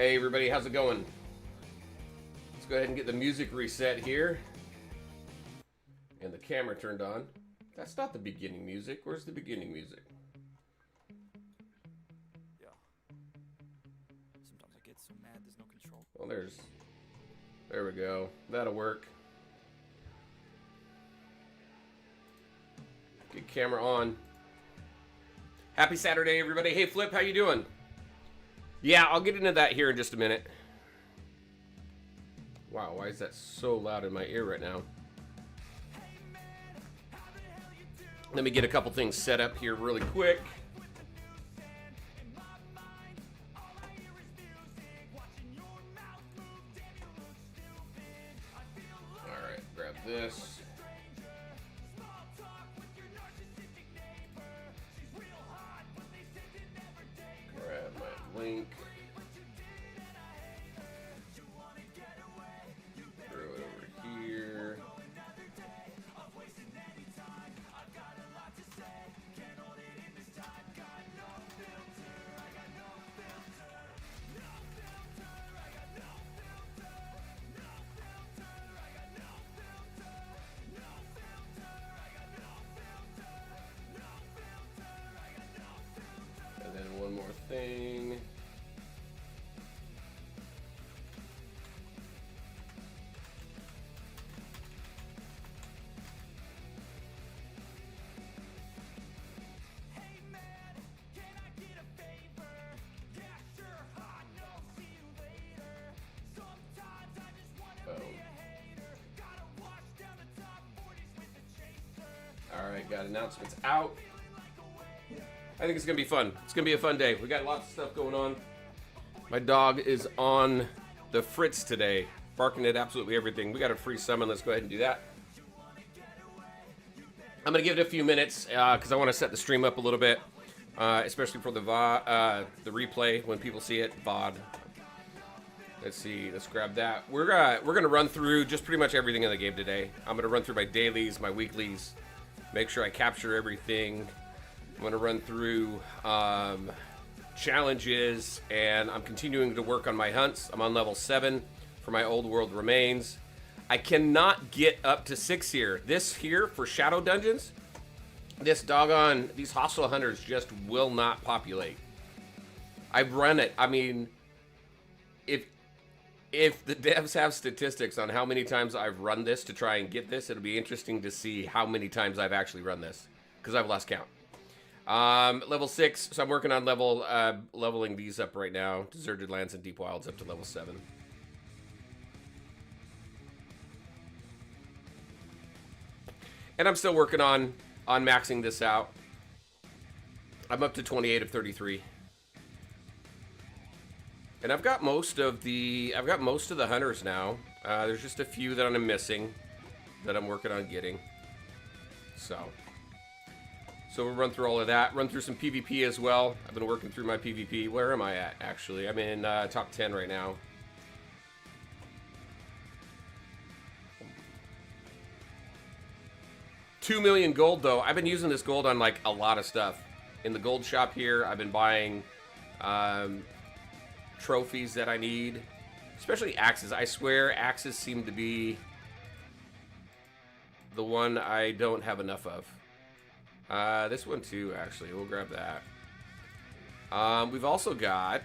Hey everybody, how's it going? Let's go ahead and get the music reset here. And the camera turned on. That's not the beginning music. Where's the beginning music? Yeah. Sometimes I get so mad there's no control. Well, there we go. That'll work. Get camera on. Happy Saturday, everybody. Hey, Flip, how you doing? Yeah, I'll get into that here in just a minute. Wow, why is that so loud in my ear right now? Let me get a couple things set up here really quick. All right, grab this. Grab my link. Throw it over here. And then one more thing. Alright, got announcements out. I think it's going to be fun. It's going to be a fun day. We got lots of stuff going on. My dog is on the fritz today, barking at absolutely everything. We got a free summon. Let's go ahead and do that. I'm going to give it a few minutes because I want to set the stream up a little bit, especially for the replay when people see it. VOD. Let's see. Let's grab that. We're going to run through just pretty much everything in the game today. I'm going to run through my dailies, my weeklies, make sure I capture everything. I'm going to run through challenges, and I'm continuing to work on my hunts. I'm on level 7 for my Old World Remains. I cannot get up to 6 here. This here for Shadow Dungeons, these hostile hunters just will not populate. I've run it. I mean, if the devs have statistics on how many times I've run this to try and get this, it'll be interesting to see how many times I've actually run this, because I've lost count. Level 6, so I'm working on leveling these up right now. Deserted Lands and Deep Wilds up to level 7. And I'm still working on maxing this out. I'm up to 28 of 33. And I've got most of the hunters now. There's just a few that I'm missing that I'm working on getting. So we'll run through all of that. Run through some PvP as well. I've been working through my PvP. Where am I at, actually? I'm in top 10 right now. $2 million gold, though. I've been using this gold on, like, a lot of stuff. In the gold shop here, I've been buying trophies that I need. Especially axes. I swear axes seem to be the one I don't have enough of. This one too, actually. We'll grab that. We've also got...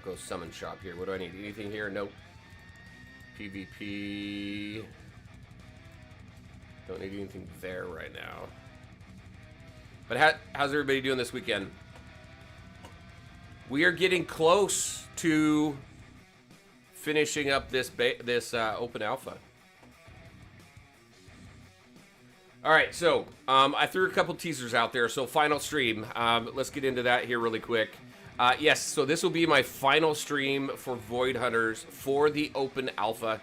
Go summon shop here. What do I need? Anything here? Nope. PvP. Don't need anything there right now. But how's everybody doing this weekend? We are getting close to finishing up this open alpha. All right, so I threw a couple teasers out there. So final stream. Let's get into that here really quick. Yes, so this will be my final stream for Void Hunters for the open alpha.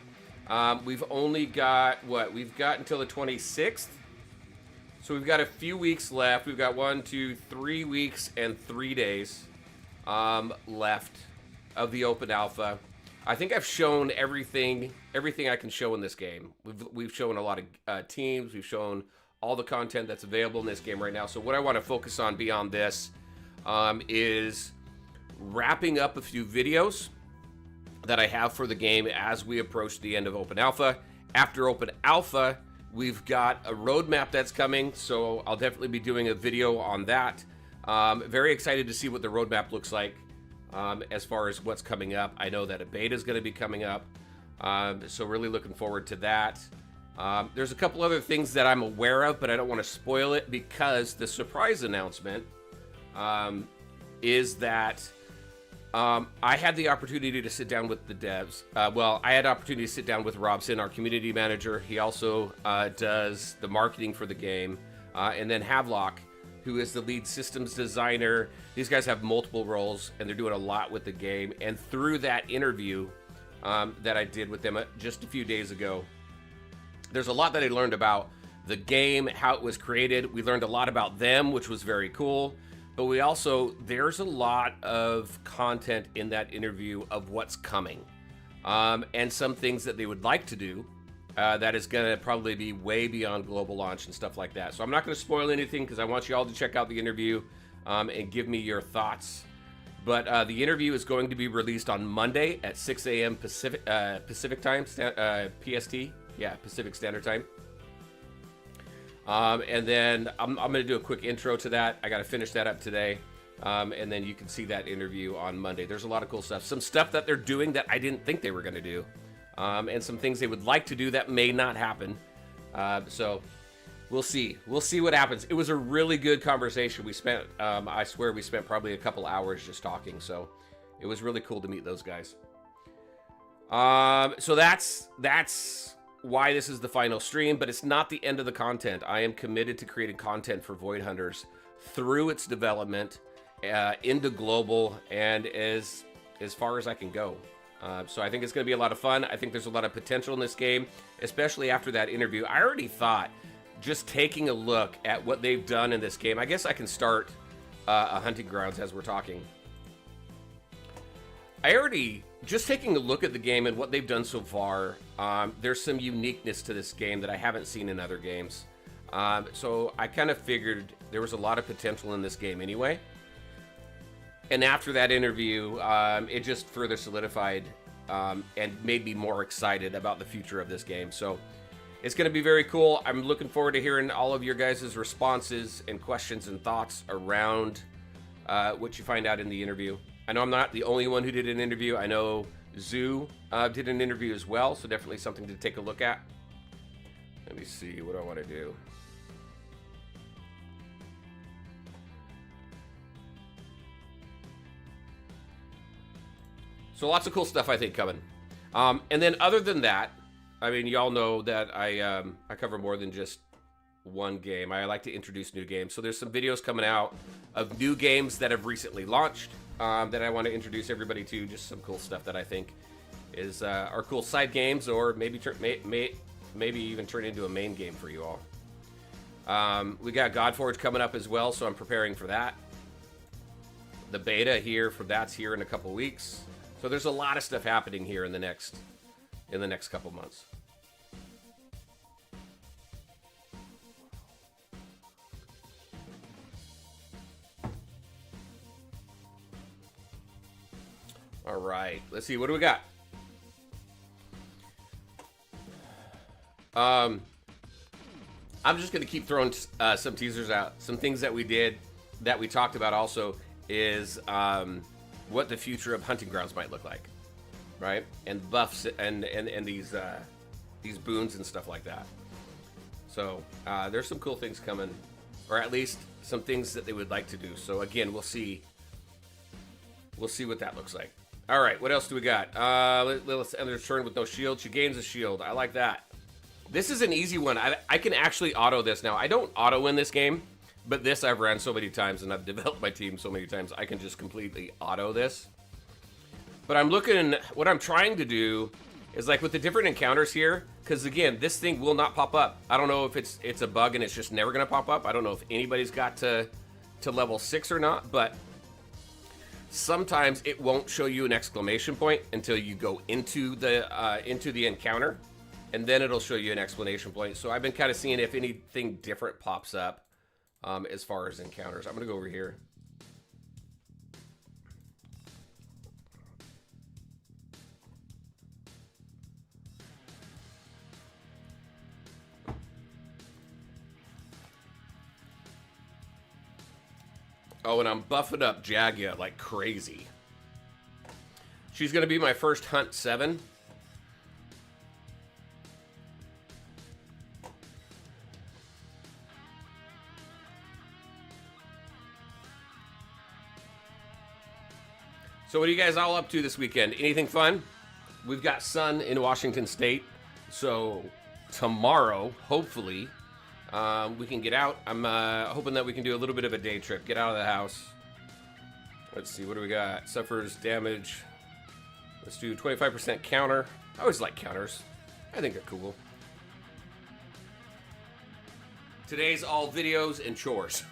We've only got, we've got until the 26th. So we've got a few weeks left. We've got 1, 2, 3 weeks and 3 days left of the open alpha. I think I've shown everything I can show in this game. We've shown a lot of teams. We've shown all the content that's available in this game right now. So what I want to focus on beyond this is wrapping up a few videos that I have for the game as we approach the end of Open Alpha. After Open Alpha, we've got a roadmap that's coming, so I'll definitely be doing a video on that. Very excited to see what the roadmap looks like as far as what's coming up. I know that a beta is going to be coming up, so really looking forward to that. There's a couple other things that I'm aware of, but I don't want to spoil it because the surprise announcement is that I had the opportunity to sit down with the devs. Well, I had the opportunity to sit down with Robson, our community manager. He also does the marketing for the game. And then Havelock, who is the lead systems designer. These guys have multiple roles, and they're doing a lot with the game. And through that interview that I did with them just a few days ago, there's a lot that I learned about the game, how it was created. We learned a lot about them, which was very cool. But we also, there's a lot of content in that interview of what's coming and some things that they would like to do that is going to probably be way beyond global launch and stuff like that. So I'm not going to spoil anything because I want you all to check out the interview and give me your thoughts. But the interview is going to be released on Monday at 6 a.m. Pacific time, PST. Yeah, Pacific Standard Time. And then I'm going to do a quick intro to that. I got to finish that up today. And then you can see that interview on Monday. There's a lot of cool stuff. Some stuff that they're doing that I didn't think they were going to do. And some things they would like to do that may not happen. So we'll see. We'll see what happens. It was a really good conversation. We spent, I swear we spent probably a couple hours just talking. So it was really cool to meet those guys. So that's why this is the final stream, but it's not the end of the content. I am committed to creating content for Void Hunters through its development into global and as far as I can go. So I think it's going to be a lot of fun. I think there's a lot of potential in this game, especially after that interview. I already thought, just taking a look at what they've done in this game, I guess I can start a Hunting Grounds as we're talking. Just taking a look at the game and what they've done so far, there's some uniqueness to this game that I haven't seen in other games. So I kind of figured there was a lot of potential in this game anyway. And after that interview, it just further solidified and made me more excited about the future of this game. So it's going to be very cool. I'm looking forward to hearing all of your guys' responses and questions and thoughts around what you find out in the interview. I know I'm not the only one who did an interview. I know Zoo did an interview as well, so definitely something to take a look at. Let me see, what do I want to do? So lots of cool stuff, I think, coming. And then other than that, I mean, y'all know that I cover more than just one game. I like to introduce new games. So there's some videos coming out of new games that have recently launched. That I want to introduce everybody to, just some cool stuff that I think is are cool side games, or maybe maybe even turn into a main game for you all. We got Godforge coming up as well, so I'm preparing for that. The beta that's here in a couple weeks. So there's a lot of stuff happening here in the next couple months. All right, let's see, what do we got? I'm just gonna keep throwing some teasers out. Some things that we did, that we talked about also, is what the future of Hunting Grounds might look like, right? And buffs and these boons and stuff like that. So there's some cool things coming, or at least some things that they would like to do. So again, we'll see what that looks like. All right, what else do we got? Let's end the turn with no shield. She gains a shield. I like that. This is an easy one. I can actually auto this now. I don't auto win this game, but this I've ran so many times and I've developed my team so many times, I can just completely auto this. But what I'm trying to do is, like with the different encounters here, because again, this thing will not pop up. I don't know if it's a bug and it's just never gonna pop up. I don't know if anybody's got to level 6 or not, but sometimes it won't show you an exclamation point until you go into the encounter, and then it'll show you an exclamation point. So I've been kind of seeing if anything different pops up as far as encounters. I'm gonna go over here. Oh, and I'm buffing up Jagia like crazy. She's going to be my first Hunt 7. So what are you guys all up to this weekend? Anything fun? We've got sun in Washington State. So tomorrow, hopefully, we can get out. I'm hoping that we can do a little bit of a day trip. Get out of the house. Let's see, what do we got? Suffers damage. Let's do 25% counter. I always like counters. I think they're cool. Today's all videos and chores.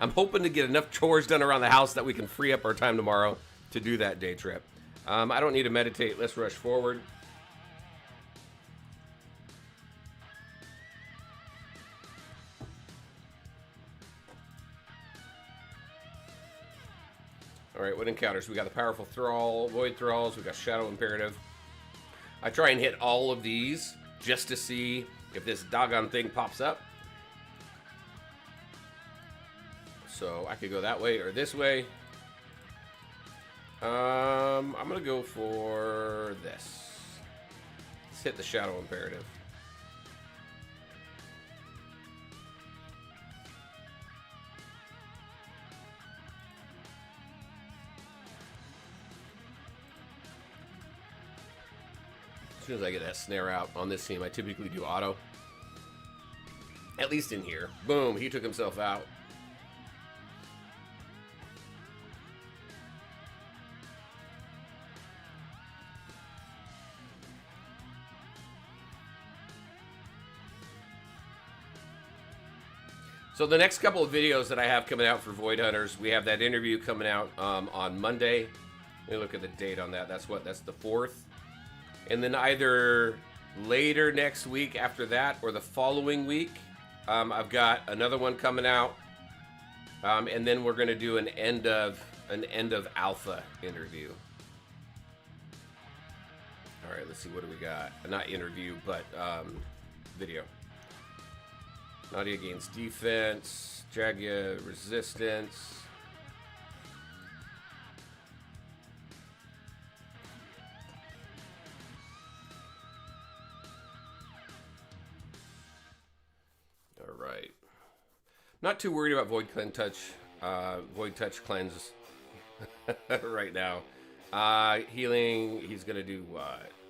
I'm hoping to get enough chores done around the house that we can free up our time tomorrow to do that day trip. I don't need to meditate. Let's rush forward. All right, what encounters? We got the Powerful Thrall, Void Thralls, we got Shadow Imperative. I try and hit all of these just to see if this doggone thing pops up. So I could go that way or this way. I'm gonna go for this. Let's hit the Shadow Imperative. As soon as I get that snare out on this team, I typically do auto. At least in here. Boom, he took himself out. So the next couple of videos that I have coming out for Void Hunters, we have that interview coming out on Monday. Let me look at the date on that. That's the 4th. And then either later next week after that or the following week, I've got another one coming out. And then we're going to do an end of alpha interview. All right, let's see, what do we got? Not interview, but video. Nadia gains defense. Jagia resistance. All right. Not too worried about Void Touch Cleanse right now. Healing. He's gonna do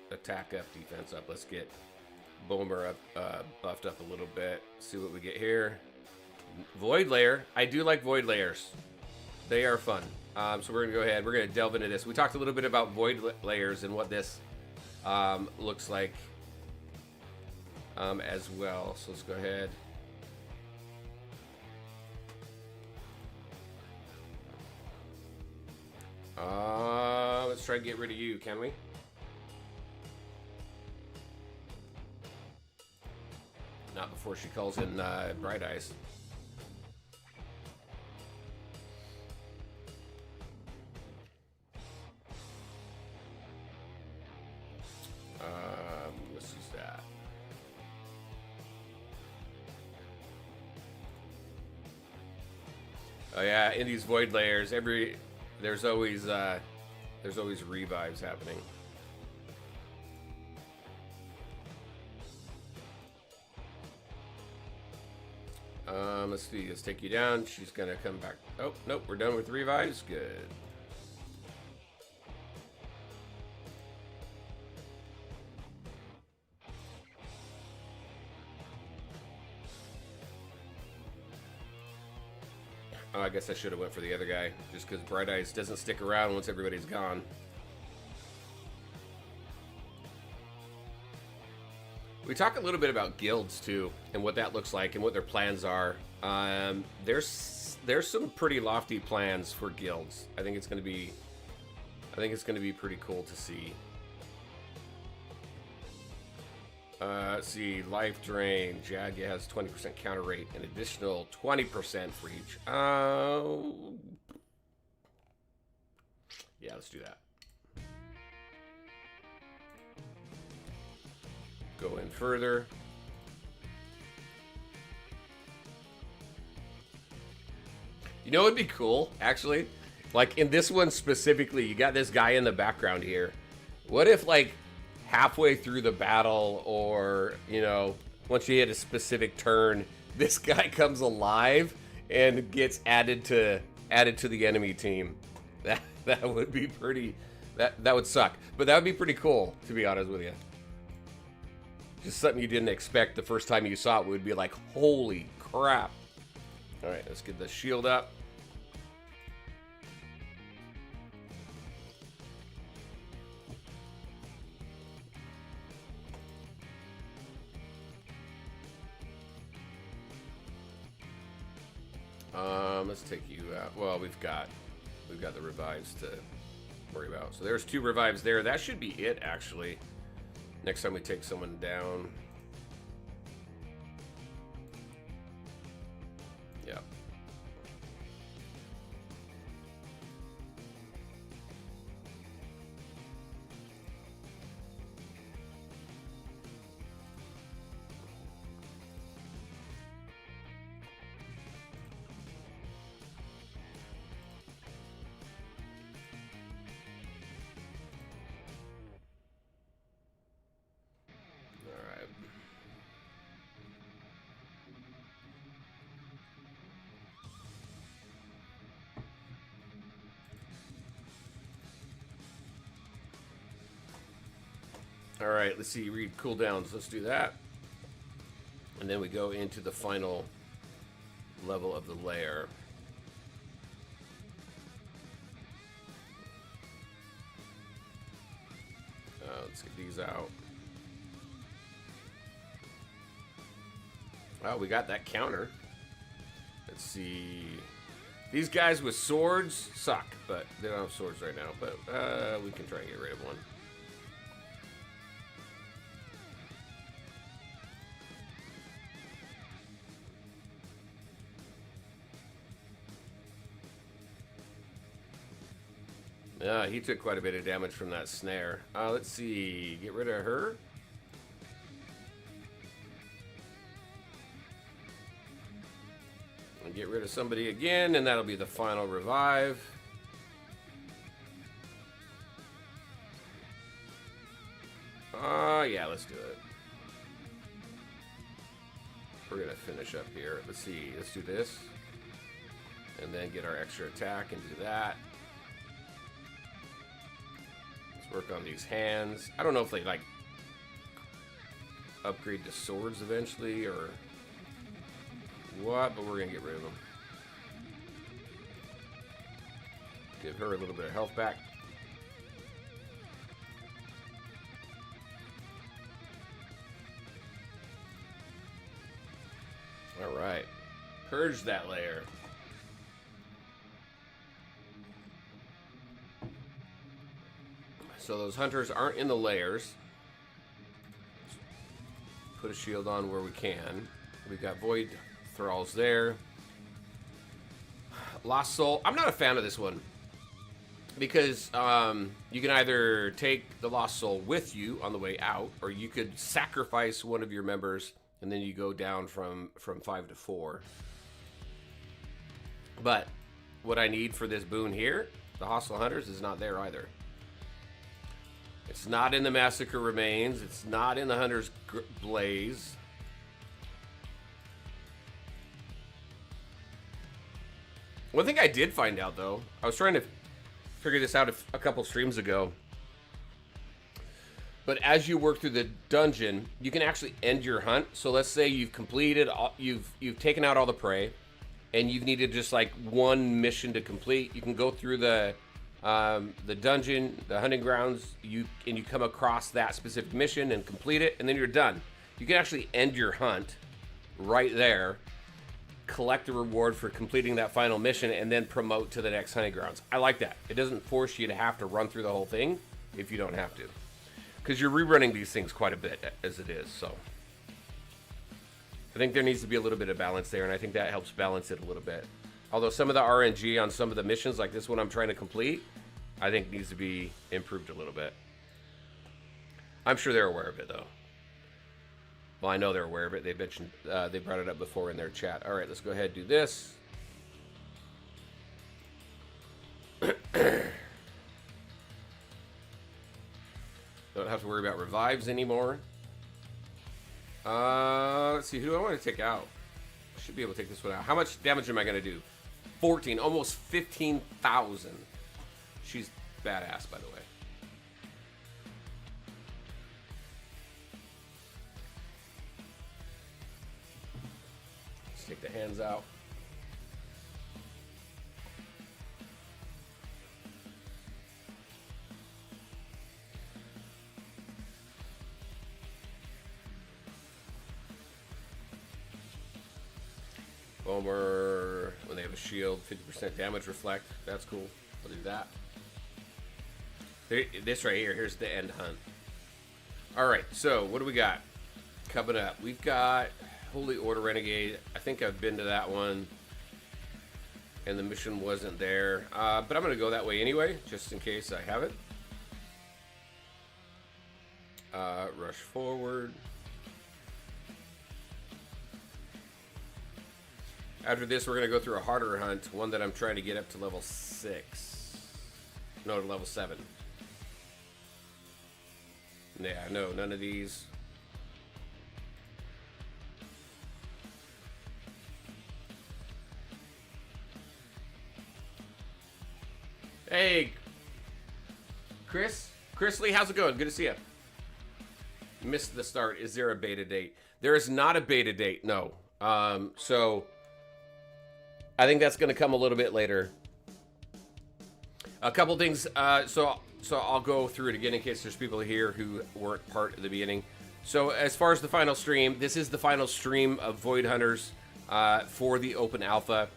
attack up, defense up. Let's get Boomer up, buffed up a little bit. See what we get here. Void Layer. I do like Void Layers. They are fun. So we're gonna go ahead. We're gonna delve into this. We talked a little bit about Void Layers and what this looks like as well. So let's go ahead. Let's try to get rid of you, can we? Not before she calls in Bright Eyes. Let's use that. Oh yeah, in these Void Layers, there's always revives happening. Let's see. Let's take you down. She's gonna come back. Oh nope, we're done with revives. Good. Oh, I guess I should have went for the other guy, just because Bright Eyes doesn't stick around once everybody's gone. We talk a little bit about guilds too, and what that looks like, and what their plans are. There's some pretty lofty plans for guilds. I think it's going to be pretty cool to see. Let's see, life drain. Jagia has 20% counter rate, an additional 20% for each. Yeah, let's do that. Go in further. You know, it'd be cool, actually. Like in this one specifically, you got this guy in the background here. What if, like, halfway through the battle, or you know, once you hit a specific turn, this guy comes alive and gets added to the enemy team? That would be pretty. That would suck, but that would be pretty cool, to be honest with you. Just something you didn't expect the first time you saw it would be like, holy crap. All right, let's get the shield up. Let's take you out. Well, we've got the revives to worry about. So there's 2 revives there. That should be it, actually. Next time we take someone down. Yeah. All right, let's see, read cooldowns. Let's do that. And then we go into the final level of the lair. Let's get these out. Well, we got that counter. Let's see. These guys with swords suck, but they don't have swords right now. But we can try and get rid of one. Yeah, he took quite a bit of damage from that snare. Let's see. Get rid of her. And get rid of somebody again, and that'll be the final revive. Yeah, let's do it. We're gonna finish up here. Let's see. Let's do this. And then get our extra attack and do that. Work on these hands. I don't know if they like upgrade to swords eventually or what, but we're gonna get rid of them. Give her a little bit of health back. All right, purge that layer. So those hunters aren't in the layers. Put a shield on where we can. We've got Void Thralls there. Lost Soul. I'm not a fan of this one. Because you can either take the Lost Soul with you on the way out, or you could sacrifice one of your members, and then you go down from 5 to 4. But what I need for this boon here, the Hostile Hunters, is not there either. It's not in the Massacre Remains. It's not in the Hunter's Blaze. One thing I did find out, though, I was trying to figure this out a couple streams ago. But as you work through the dungeon, you can actually end your hunt. So let's say you've completed, you've taken out all the prey, and you've needed just like one mission to complete. You can go through the dungeon, the hunting grounds, and you come across that specific mission and complete it, and then you're done. You can actually end your hunt right there, collect the reward for completing that final mission, and then promote to the next hunting grounds. I like that. It doesn't force you to have to run through the whole thing if you don't have to, because you're rerunning these things quite a bit as it is. So I think there needs to be a little bit of balance there, and I think that helps balance it a little bit. Although some of the RNG on some of the missions, like this one I'm trying to complete, I think needs to be improved a little bit. I'm sure they're aware of it, though. Well, I know they're aware of it. They mentioned, they brought it up before in their chat. All right, let's go ahead and do this. Don't have to worry about revives anymore. Let's see, who do I want to take out? I should be able to take this one out. How much damage am I going to do? 14, almost 15,000. She's badass, by the way. Let's take the hands out. Bomer, when they have a shield, 50% damage reflect. That's cool. I'll do that. This right here, here's the end hunt. Alright, so what do we got coming up? We've got Holy Order Renegade. I think I've been to that one, and the mission wasn't there. But I'm going to go that way anyway, just in case I haven't. Rush forward. After this, we're going to go through a harder hunt, one that I'm trying to get up to level 6. No, to level 7. Yeah, no, none of these. Hey, Chris? Chris Lee, how's it going? Good to see you. Missed the start. Is there a beta date? There is not a beta date, no. So I think that's going to come a little bit later. A couple things. So I'll go through it again in case there's people here who weren't part of the beginning. So as far as the final stream, this is the final stream of Void Hunters for the open alpha.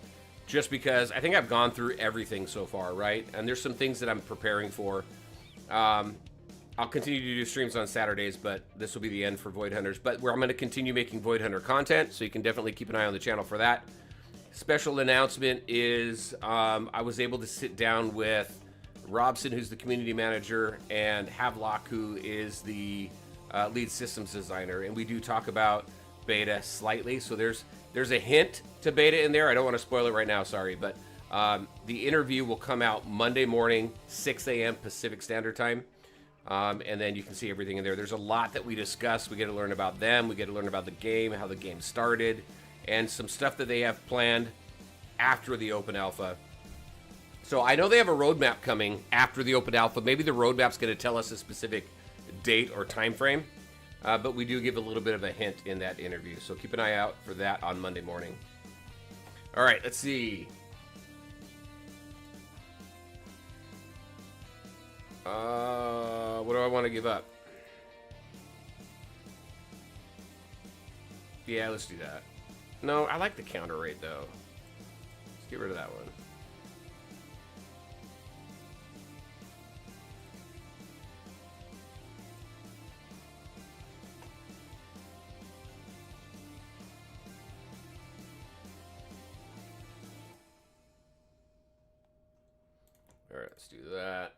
Just because I think I've gone through everything so far, right? And there's some things that I'm preparing for. I'll continue to do streams on Saturdays, but this will be the end for Void Hunters. But where I'm going to continue making Void Hunter content, so you can definitely keep an eye on the channel for that. Special announcement is I was able to sit down with Robson, who's the community manager, and Havelock, who is the lead systems designer, and we do talk about beta slightly. So there's a hint to beta in there. I don't want to spoil it right now, sorry, but the interview will come out Monday morning, 6 a.m. Pacific Standard Time, and then you can see everything in there. There's a lot that we discuss. We get to learn about them. We get to learn about the game, how the game started, and some stuff that they have planned after the open alpha. So I know they have a roadmap coming after the open alpha. Maybe the roadmap's going to tell us a specific date or time frame, but we do give a little bit of a hint in that interview. So keep an eye out for that on Monday morning. All right, let's see. What do I want to give up? Yeah, let's do that. No, I like the counter rate, though. Let's get rid of that one. All right, let's do that.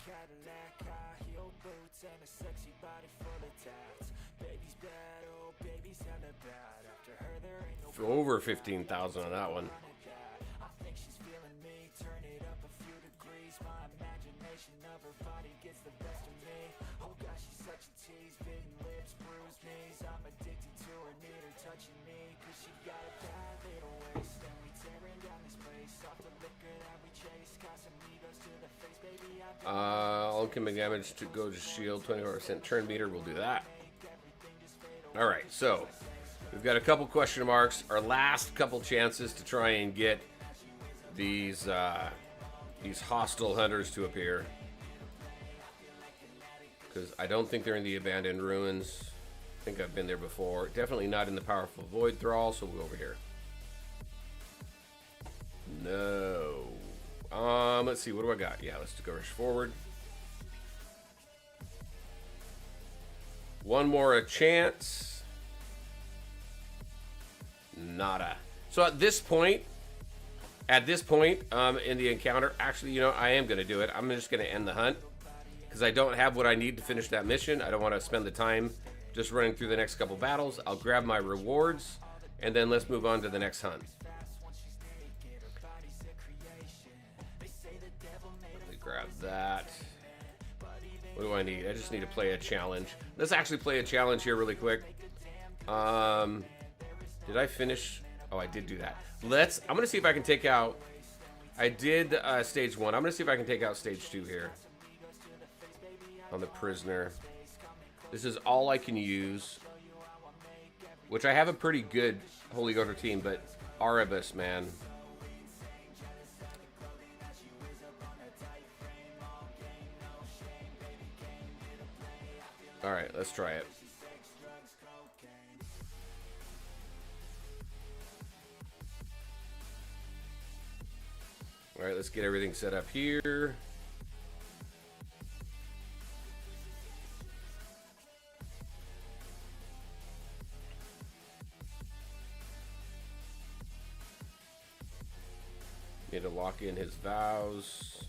Cadillac, high heel boots, and a sexy body full of tats. Baby's bad, oh baby's hella bad. After her there ain't no Over 15,000 on that one. I think she's feeling me, turn it up a few degrees. My imagination of her body gets the best of me. Oh gosh, she's such a tease, bitten lips, bruised knees. I'm addicted to her, need her touching me, cause she got a bad little waist. And we tearing down this place, off the liquor that we chase. Casamigos to the face, baby, All incoming damage to go to shield, 24% turn meter. We'll do that. All right, so we've got a couple question marks. Our last couple chances to try and get these hostile hunters to appear, because I don't think they're in the abandoned ruins. I think I've been there before. Definitely not in the powerful void thrall. So we'll go over here. No. Let's see, what do I got? Yeah, let's go rush forward. One more a chance. Nada. So at this point, At this point in the encounter, actually, you know, I am going to do it. I'm just going to end the hunt because I don't have what I need to finish that mission. I don't want to spend the time just running through the next couple battles. I'll grab my rewards, and then let's move on to the next hunt. Let me grab that. What do I need? I just need to play a challenge. Let's actually play a challenge here really quick. Did I finish? Oh, I did do that. I'm gonna see if I can take out. I did stage 1. I'm gonna see if I can take out stage 2 here on the prisoner. This is all I can use, which I have a pretty good Holy Order team, but Erebus, man. All right, let's try it. All right, let's get everything set up here. Need to lock in his vows.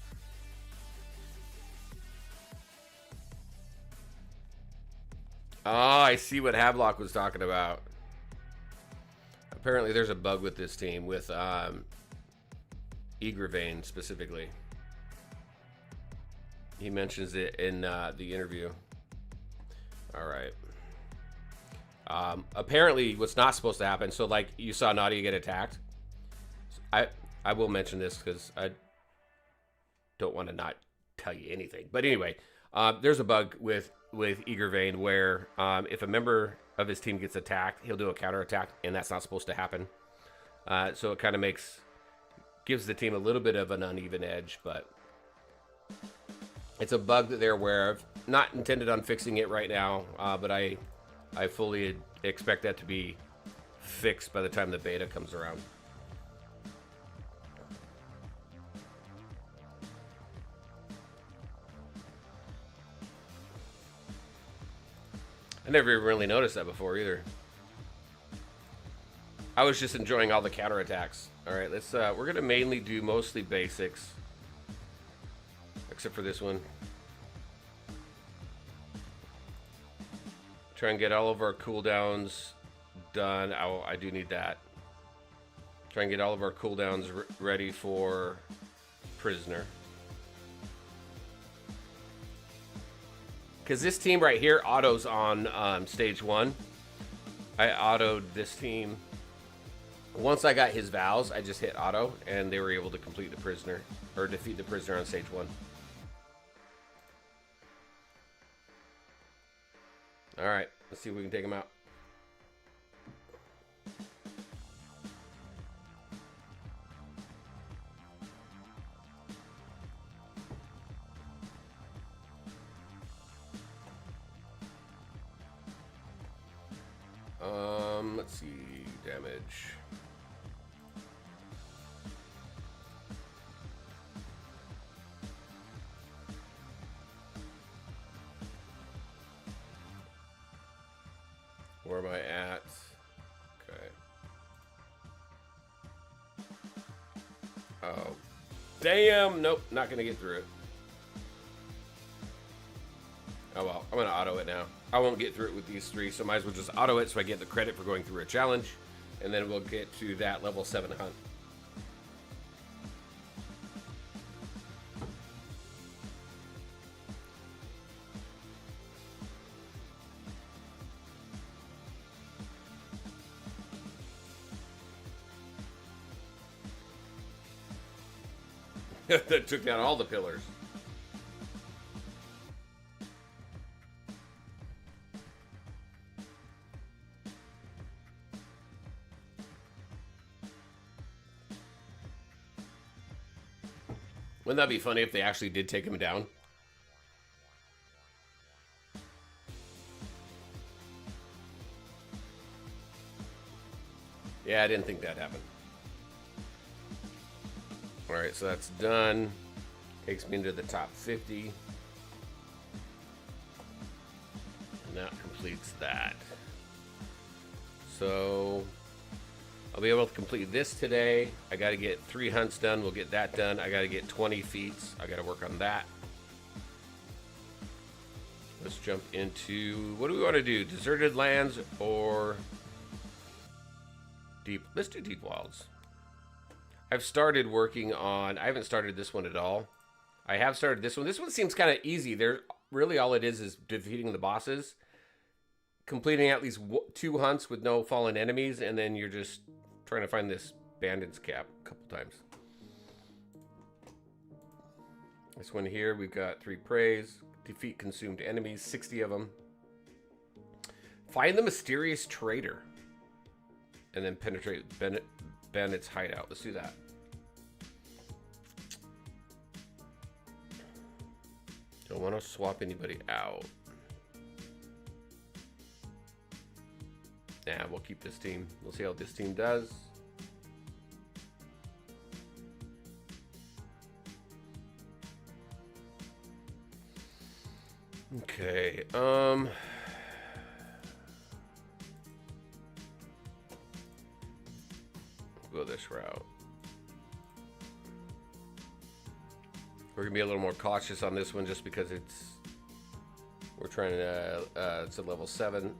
Oh, I see what Havelock was talking about. Apparently there's a bug with this team, with Igraine specifically. He mentions it in the interview. All right. Apparently what's not supposed to happen, so like you saw Nadia get attacked. I will mention this because I don't want to not tell you anything. But anyway, there's a bug with Igraine where if a member of his team gets attacked, he'll do a counterattack, and that's not supposed to happen. So it kind of gives the team a little bit of an uneven edge, but it's a bug that they're aware of. Not intended on fixing it right now, but I fully expect that to be fixed by the time the beta comes around. I never even really noticed that before either. I was just enjoying all the counterattacks. All right, we're gonna mainly do mostly basics, except for this one. Try and get all of our cooldowns done. I do need that. Try and get all of our cooldowns ready for prisoner. Because this team right here autos on stage 1. I autoed this team. Once I got his vows, I just hit auto, and they were able to complete the prisoner, or defeat the prisoner on stage 1. All right, let's see if we can take him out. Let's see, damage. Where am I at? Okay. Oh, damn. Nope, not gonna get through it. Oh well, I'm gonna auto it now. I won't get through it with these 3, so might as well just auto it so I get the credit for going through a challenge, and then we'll get to that level 7 hunt. That took down all the pillars. Wouldn't that be funny if they actually did take him down? Yeah, I didn't think that happened. Alright, so that's done. Takes me into the top 50. And that completes that. So, I'll be able to complete this today. I got to get 3 hunts done. We'll get that done. I got to get 20 feats. I got to work on that. Let's jump into, what do we want to do? Deserted lands or deep? Let's do deep wilds. I've started working on, I haven't started this one at all. I have started this one. This one seems kind of easy. There, really all it is defeating the bosses, completing at least 2 hunts with no fallen enemies, and then you're just trying to find this bandit's cap a couple times. This one here, we've got 3 praise, defeat consumed enemies, 60 of them. Find the mysterious traitor, and then penetrate bandit's hideout. Let's do that. Don't want to swap anybody out. Nah, we'll keep this team. We'll see how this team does. Okay, we'll go this route. We're gonna be a little more cautious on this one just because we're trying to, it's a level 7.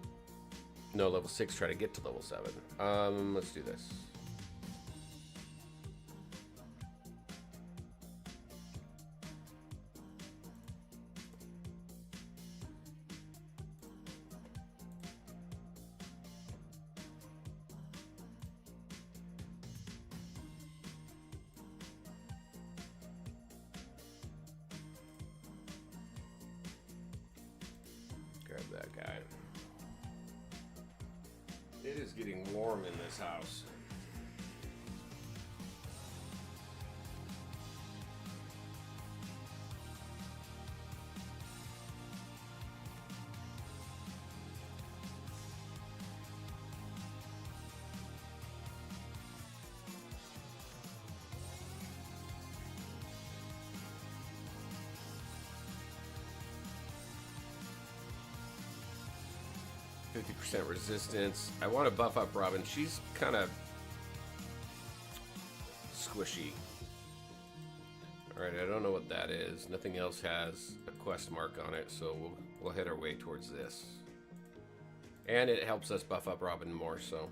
No, level 6, try to get to level 7. Let's do this. Grab that guy. It is getting warm in this house. %, resistance. I want to buff up Robin. She's kind of squishy. Alright, I don't know what that is. Nothing else has a quest mark on it, so we'll head our way towards this. And it helps us buff up Robin more, so.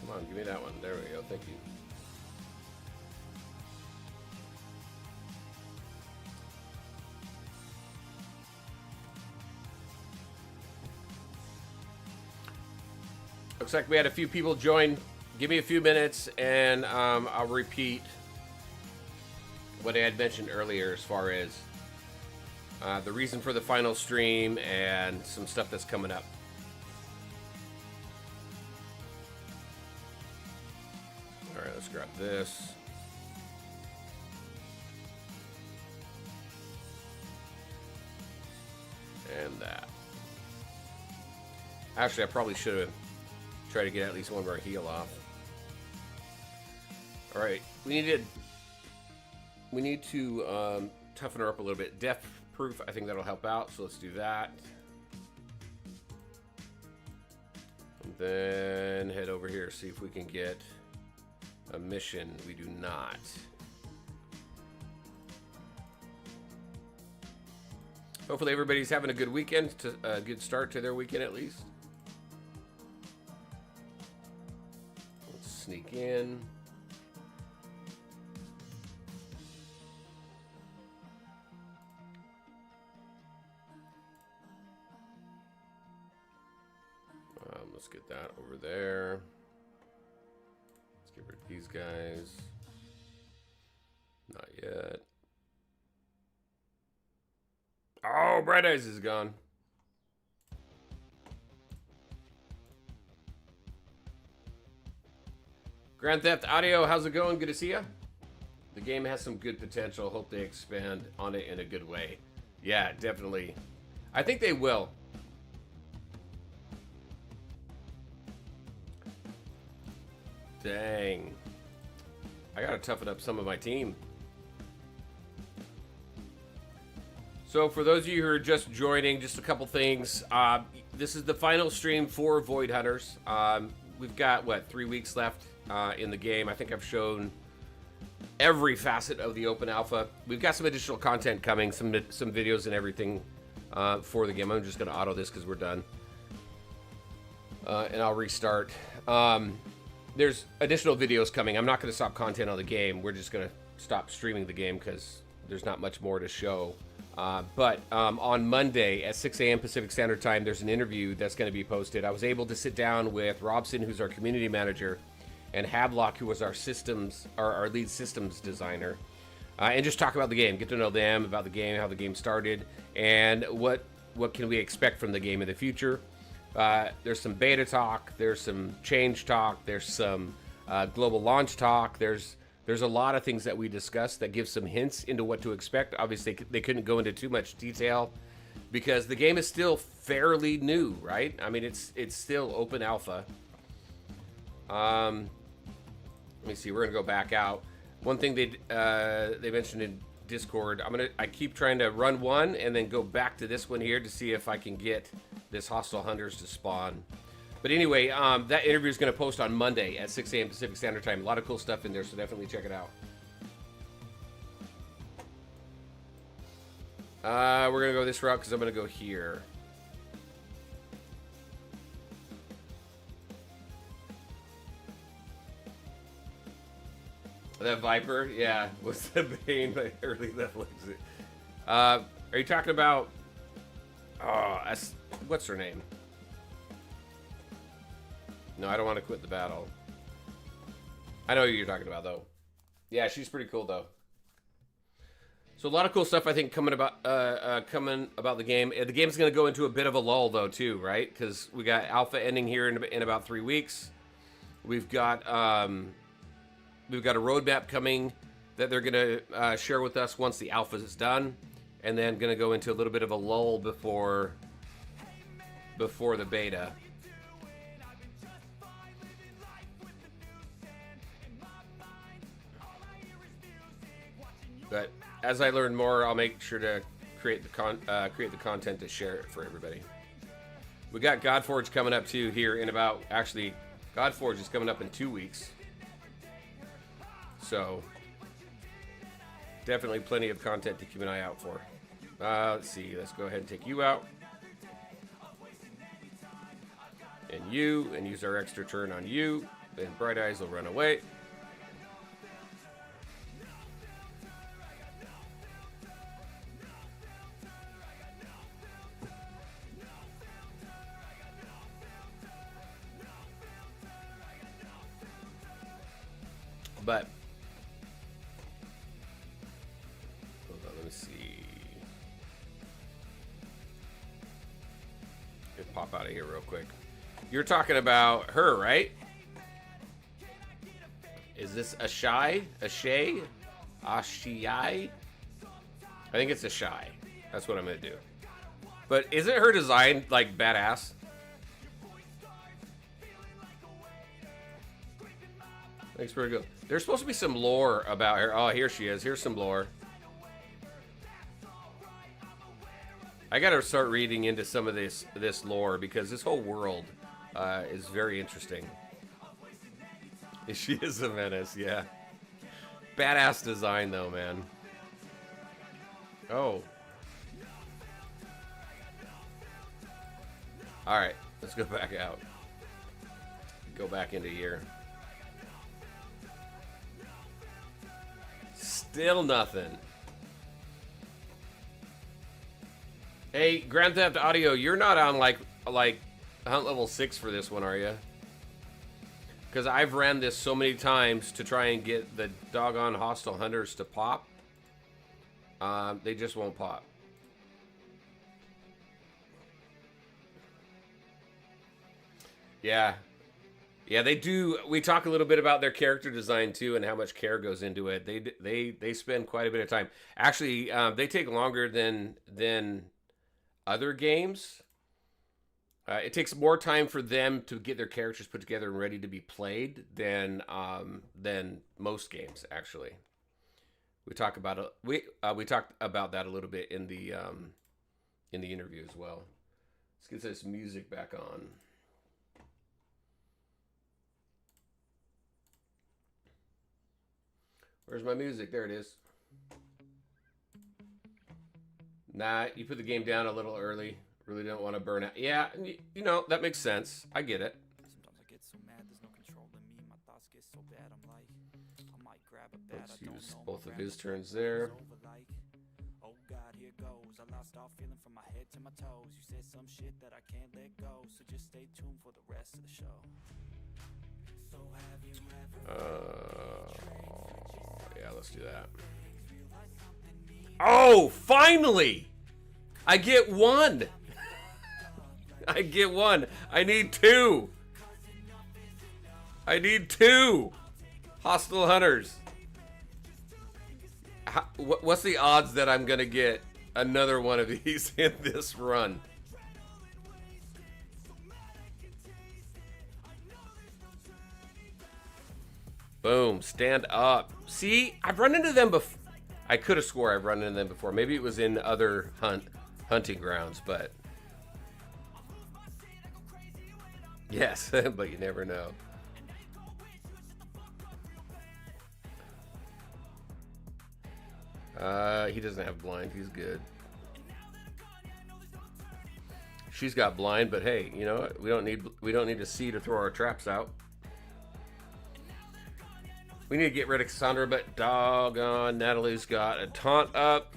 Come on, give me that one. There we go. Thank you. Looks like we had a few people join. Give me a few minutes and I'll repeat what I had mentioned earlier as far as the reason for the final stream and some stuff that's coming up. All right, let's grab this. And that. Actually, I probably should have tried to get at least one more heal off. All right, we need to toughen her up a little bit. Death proof, I think that'll help out, so let's do that. And then head over here, see if we can get a mission. We do not. Hopefully everybody's having a good weekend, a good start to their weekend at least. Let's sneak in. that over there. Let's get rid of these guys. Not yet. Oh, Bright Eyes is gone. Grand Theft Audio, how's it going? Good to see you. The game has some good potential. Hope they expand on it in a good way. Yeah, definitely. I think they will. Dang. I gotta toughen up some of my team. So for those of you who are just joining, just a couple things. This is the final stream for Void Hunters. We've got, what, 3 weeks left in the game. I think I've shown every facet of the open alpha. We've got some additional content coming, some videos and everything for the game. I'm just going to auto this because we're done. And I'll restart. There's additional videos coming. I'm not going to stop content on the game. We're just going to stop streaming the game because there's not much more to show. But on Monday at 6 a.m. Pacific Standard Time, there's an interview that's going to be posted. I was able to sit down with Robson, who's our community manager, and Hadlock, who was our lead systems designer, and just talk about the game, get to know them, about the game, how the game started, and what can we expect from the game in the future. There's some beta talk, there's some change talk, there's some global launch talk, there's a lot of things that we discussed that give some hints into what to expect. Obviously, they couldn't go into too much detail because the game is still fairly new, right? I mean, it's still open alpha. Let me see. We're gonna go back out. One thing they mentioned in Discord. I keep trying to run one and then go back to this one here to see if I can get this hostile hunters to spawn. But anyway, that interview is going to post on Monday at 6 a.m. Pacific Standard Time. A lot of cool stuff in there, so definitely check it out. We're going to go this route because I'm going to go here. That Viper, yeah, was the Bane by early level exit. Are you talking about... Oh, what's her name? No, I don't want to quit the battle. I know who you're talking about, though. Yeah, she's pretty cool, though. So a lot of cool stuff, I think, coming about the game. The game's going to go into a bit of a lull, though, too, right? Because we got alpha ending here in about 3 weeks. We've got a roadmap coming that they're going to share with us once the alpha is done, and then going to go into a little bit of a lull before the beta. But as I learn more, I'll make sure to create the content to share it for everybody. We got Godforge coming up too here in about, actually, Godforge is coming up in 2 weeks. So definitely plenty of content to keep an eye out for. Let's see, let's go ahead and take you out. And use our extra turn on you. Then Bright Eyes will run away. But hold on, let me see. Let's pop out of here real quick. You're talking about her, right? Is this a Shy? A Shay? Ashii? I think it's a Shy. That's what I'm gonna do. But isn't her design like badass? Thanks for good. There's supposed to be some lore about her. Oh, here she is. Here's some lore. I gotta start reading into some of this lore because this whole world is very interesting. She is a menace, yeah. Badass design though, man. Oh. Alright, let's go back out. Go back into here. Still nothing. Hey, Grand Theft Audio, you're not on like hunt level 6 for this one, are you? Because I've ran this so many times to try and get the doggone hostile hunters to pop. They just won't pop. Yeah. Yeah, they do. We talk a little bit about their character design too, and how much care goes into it. They spend quite a bit of time. Actually, they take longer than other games. It takes more time for them to get their characters put together and ready to be played than most games. Actually, we talk about it. We talked about that a little bit in the interview as well. Let's get this music back on. Where's my music? There it is. Nah, you put the game down a little early. Really don't want to burn out. Yeah, you know, that makes sense. I get it. Sometimes I get so mad, there's no control in me. My thoughts get so bad, I'm like, I might grab a bat. Let's use both of his turns there. Oh God, here goes. I lost all feeling from my head to my toes. You said some shit that I can't let go, so just stay tuned for the rest of the show. So have you ever Yeah, let's do that. Oh, finally! I get one! I get one. I need two. I need two hostile hunters. What's the odds that I'm gonna get another one of these in this run? Boom, stand up. See, I've run into them before. I could have swore I've run into them before. Maybe it was in other hunting grounds, but yes, but you never know. He doesn't have blind. He's good. She's got blind, but hey, you know what? We don't need to see to throw our traps out. We need to get rid of Cassandra, but doggone, Natalie's got a taunt up.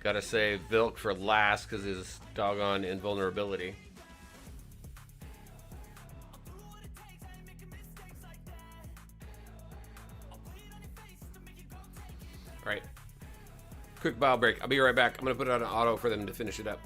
Gotta save Vilk for last because his doggone invulnerability. Alright. Quick bio break. I'll be right back. I'm gonna put it on auto for them to finish it up.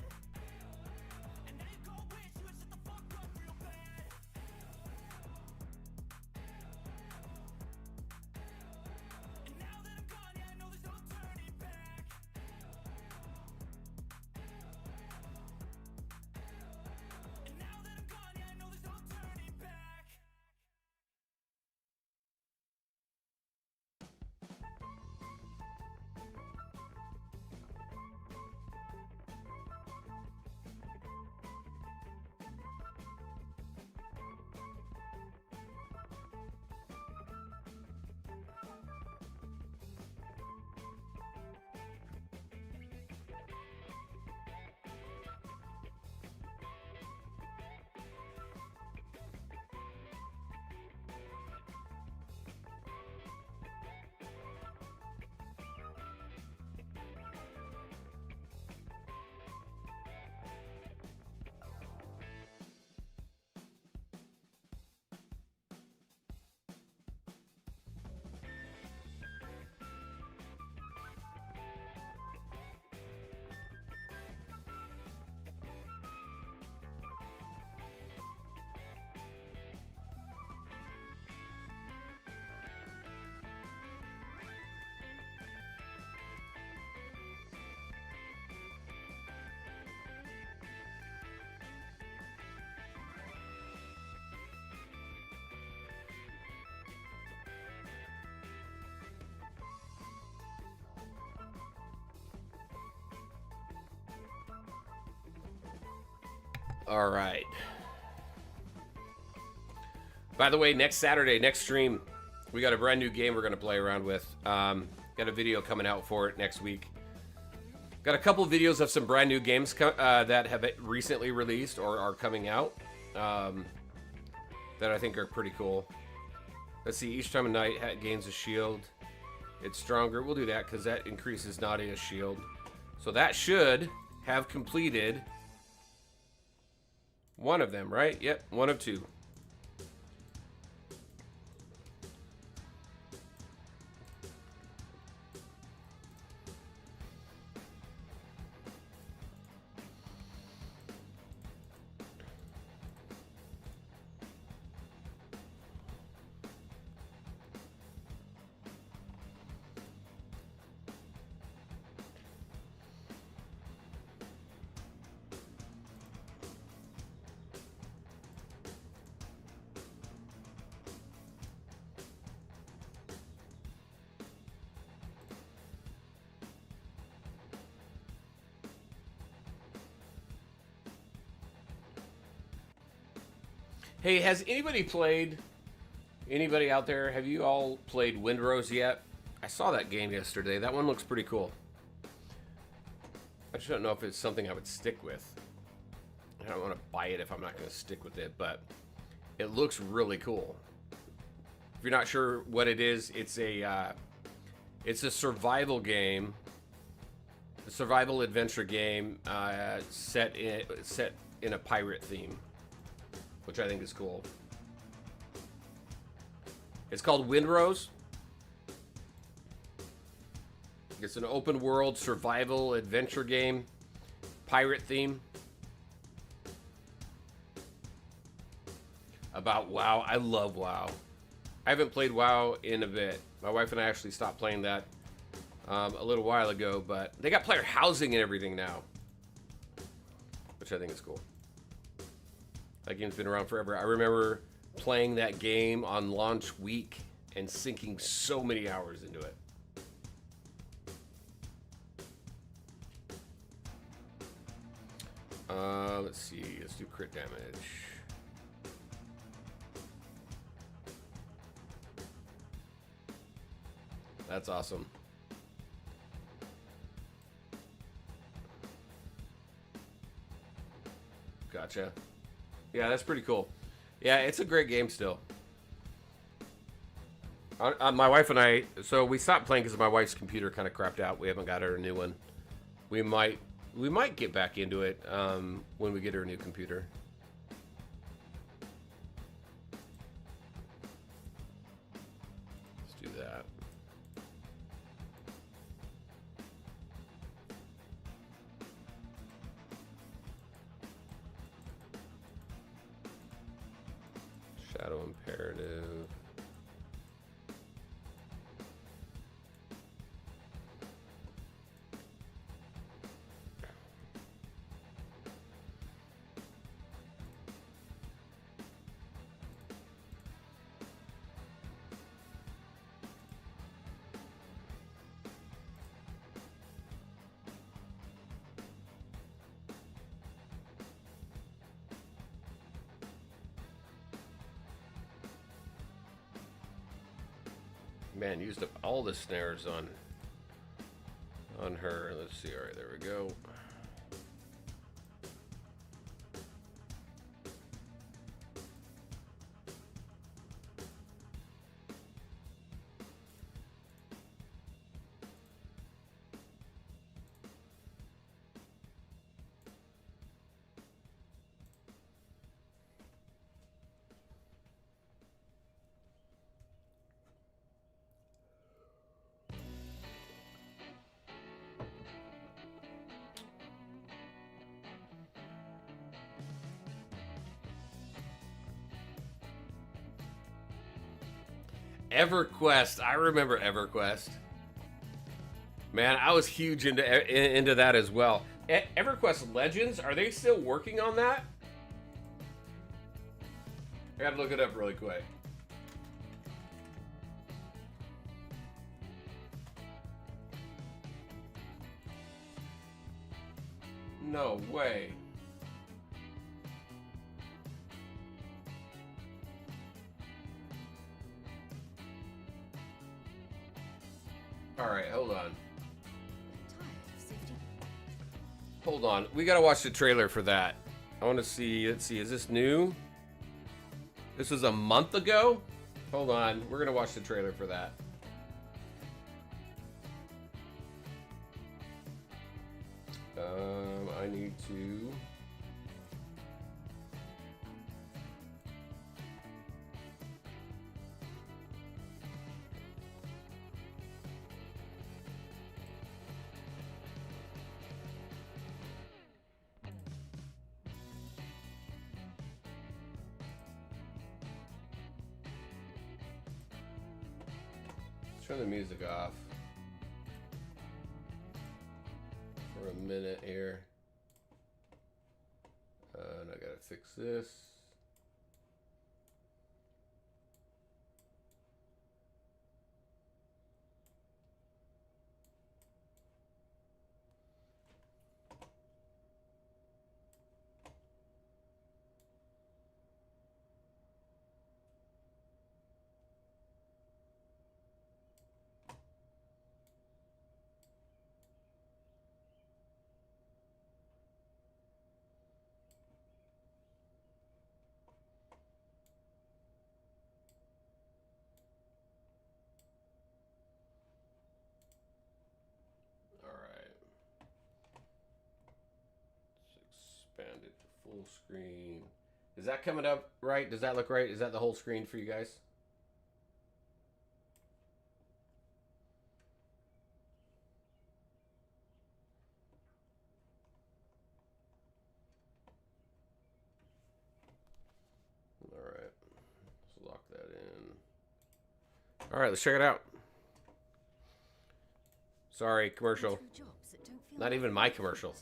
All right. By the way, next Saturday, next stream, We got a brand new game we're going to play around with. Got a video coming out for it next week. Got a couple videos of some brand new games that have recently released or are coming out that I think are pretty cool. Let's see, each time a knight gains a shield, it's stronger. We'll do that because that increases Nadia's shield. So that should have completed one of them, right? Yep, one of two. Hey, has anybody played, anybody out there, have you all played Windrose yet? I saw that game yesterday. That one looks pretty cool. I just don't know if it's something I would stick with. I don't want to buy it if I'm not going to stick with it, but it looks really cool. If you're not sure what it is, it's a survival game, a survival adventure game set in a pirate theme, which I think is cool. It's called Windrose. It's an open world survival adventure game, pirate theme. About WoW. I love WoW. I haven't played WoW in a bit. My wife and I actually stopped playing that a little while ago, but they got player housing and everything now, which I think is cool. That game's been around forever. I remember playing that game on launch week and sinking so many hours into it. Let's see. Let's do crit damage. That's awesome. Gotcha. Yeah, that's pretty cool. Yeah, it's a great game still. My wife and I, so we stopped playing because my wife's computer kind of crapped out. We haven't got her a new one. We might get back into it when we get her a new computer. Let's do that. Shadow Imperative. Man, used up all the snares on her. Let's see. All right, there we go. EverQuest. I remember EverQuest. Man, I was huge into that as well. EverQuest Legends, are they still working on that? I gotta look it up really quick. No way. Hold on. We gotta watch the trailer for that. I want to see. Let's see. Is this new? This was a month ago? Hold on. We're gonna watch the trailer for that. I need to... turn the music off for a minute here. And I gotta fix this. Expand it to full screen. Is that coming up right? Does that look right? Is that the whole screen for you guys? All right. Let's lock that in. All right, let's check it out. Sorry, commercial. Not even my commercial.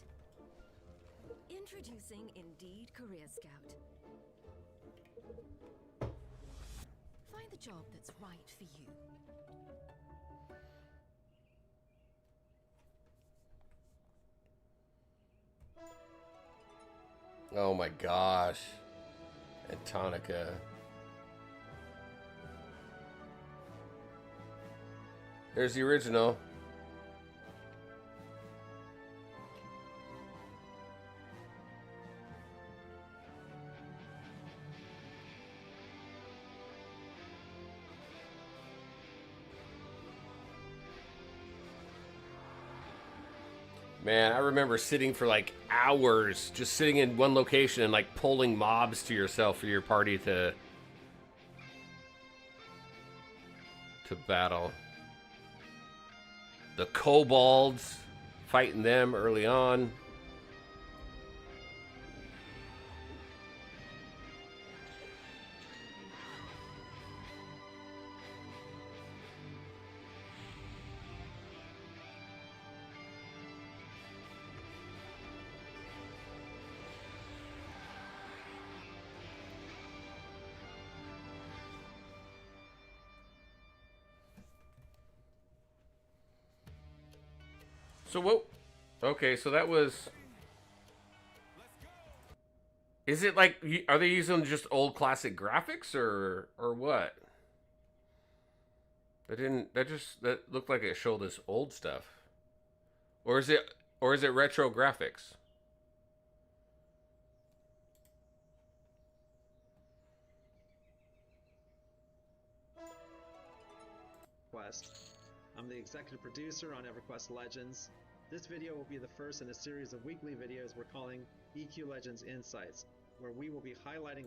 Introducing Indeed Career Scout. Find the job that's right for you. Oh my gosh. And Tonica. There's the original. Man, I remember sitting for like hours, just sitting in one location and like pulling mobs to yourself for your party to battle. The kobolds, fighting them early on. So what? Okay, so that was. Is it like, are they using just old classic graphics or what? That looked like it showed us old stuff. Or is it retro graphics? I'm the executive producer on EverQuest Legends. This video will be the first in a series of weekly videos we're calling EQ Legends Insights, where we will be highlighting.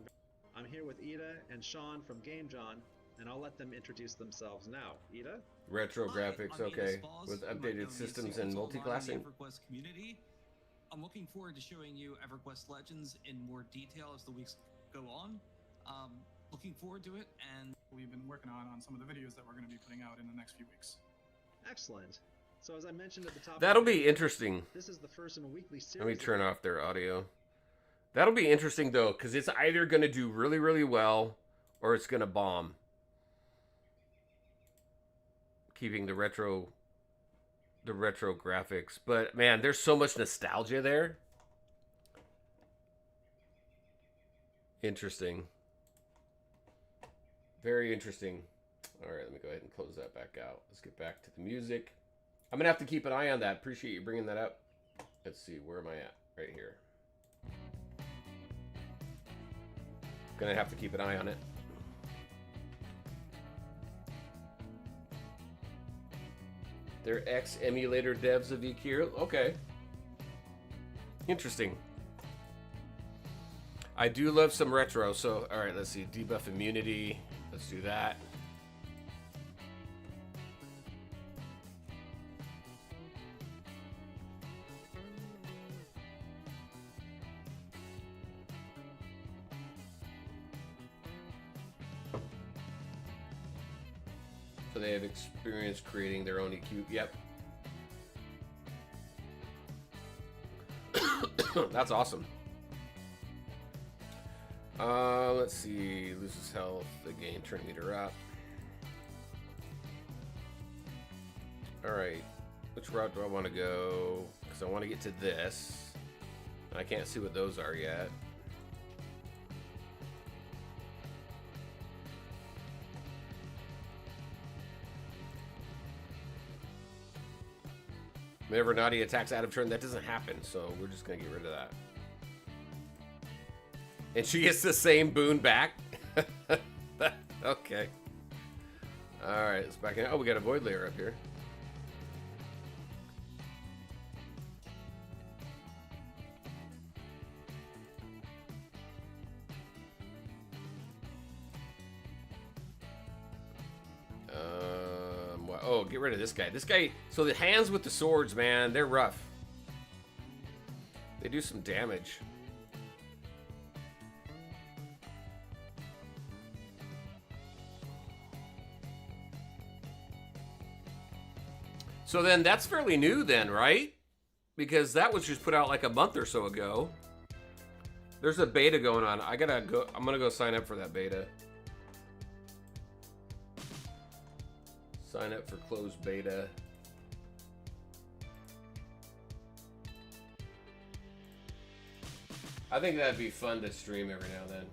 I'm here with Ida and Sean from Game John, and I'll let them introduce themselves now. Ida? Retro Hi, graphics, I'm okay. Ida Spalls. With You might updated know me systems as and Secrets Online multi-classing. in the EverQuest community. I'm looking forward to showing you EverQuest Legends in more detail as the weeks go on. Looking forward to it, and we've been working on some of the videos that we're going to be putting out in the next few weeks. Excellent. So as I mentioned at the top, That'll of the be video, interesting. This is the first in a weekly series. Let me turn off their audio. That'll be interesting though, because it's either going to do really, really well, or it's going to bomb. Keeping the retro graphics, but man, there's so much nostalgia there. Interesting. Very interesting. All right, let me go ahead and close that back out. Let's get back to the music. I'm gonna have to keep an eye on that. Appreciate you bringing that up. Let's see, where am I at? Right here. Gonna have to keep an eye on it. They're ex-emulator devs of EQ. Okay. Interesting. I do love some retro, so alright, let's see. Debuff immunity. Let's do that. So they have experience creating their own EQ. Yep. That's awesome. Let's see. Loses health. Again, turn meter up. Alright. Which route do I want to go? Because I want to get to this. And I can't see what those are yet. Whenever Nadia attacks out of turn, that doesn't happen, so we're just gonna get rid of that. And she gets the same boon back? Okay. Alright, let's back in. Oh, we got a void layer up here. Oh, get rid of this guy. This guy, so the hands with the swords, man, they're rough. They do some damage. So then that's fairly new then, right? Because that was just put out like a month or so ago. There's a beta going on. I'm gonna go sign up for that beta. Sign up for closed beta. I think that'd be fun to stream every now and then.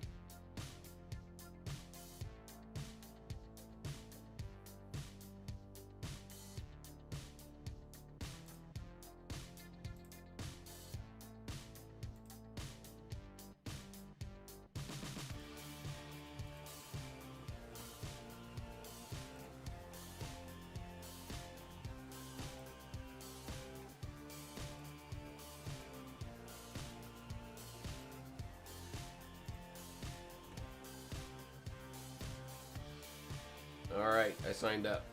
Alright, I signed up.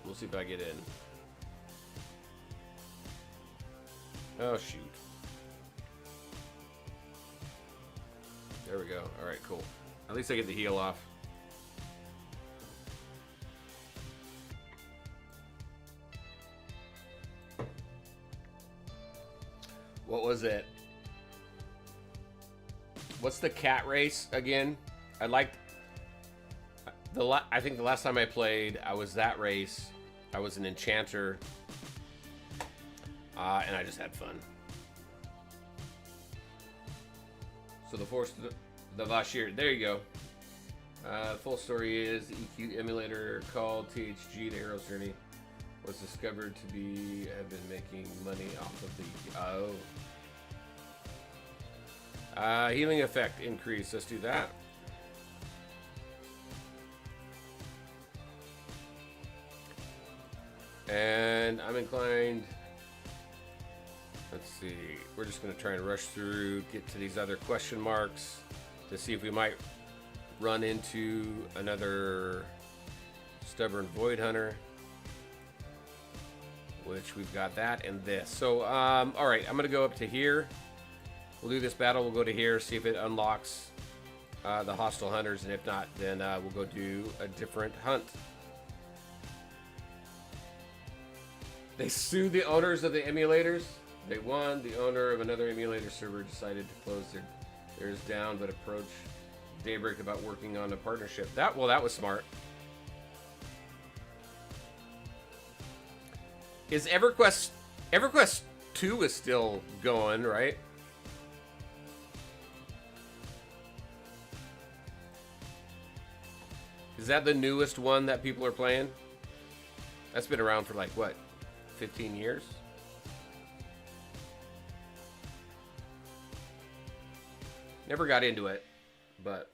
We'll see if I get in. Oh, shoot. There we go. Alright, cool. At least I get the heal off. What was it? What's the cat race again? I liked... I think the last time I played, I was that race. I was an enchanter. And I just had fun. So the force, the Vashir. There you go. Full story is EQ emulator called THG, the Hero's Journey, was discovered to have been making money off of the healing effect increase. Let's do that. And I'm inclined, let's see, we're just going to try and rush through, get to these other question marks to see if we might run into another stubborn void hunter, which we've got that and this. So, all right, I'm going to go up to here. We'll do this battle. We'll go to here, see if it unlocks the hostile hunters, and if not, then we'll go do a different hunt. They sued the owners of the emulators. They won. The owner of another emulator server decided to close theirs down, but approached Daybreak about working on a partnership. That was smart. Is EverQuest 2 is still going, right? Is that the newest one that people are playing? That's been around for like what? 15 years? Never got into it, but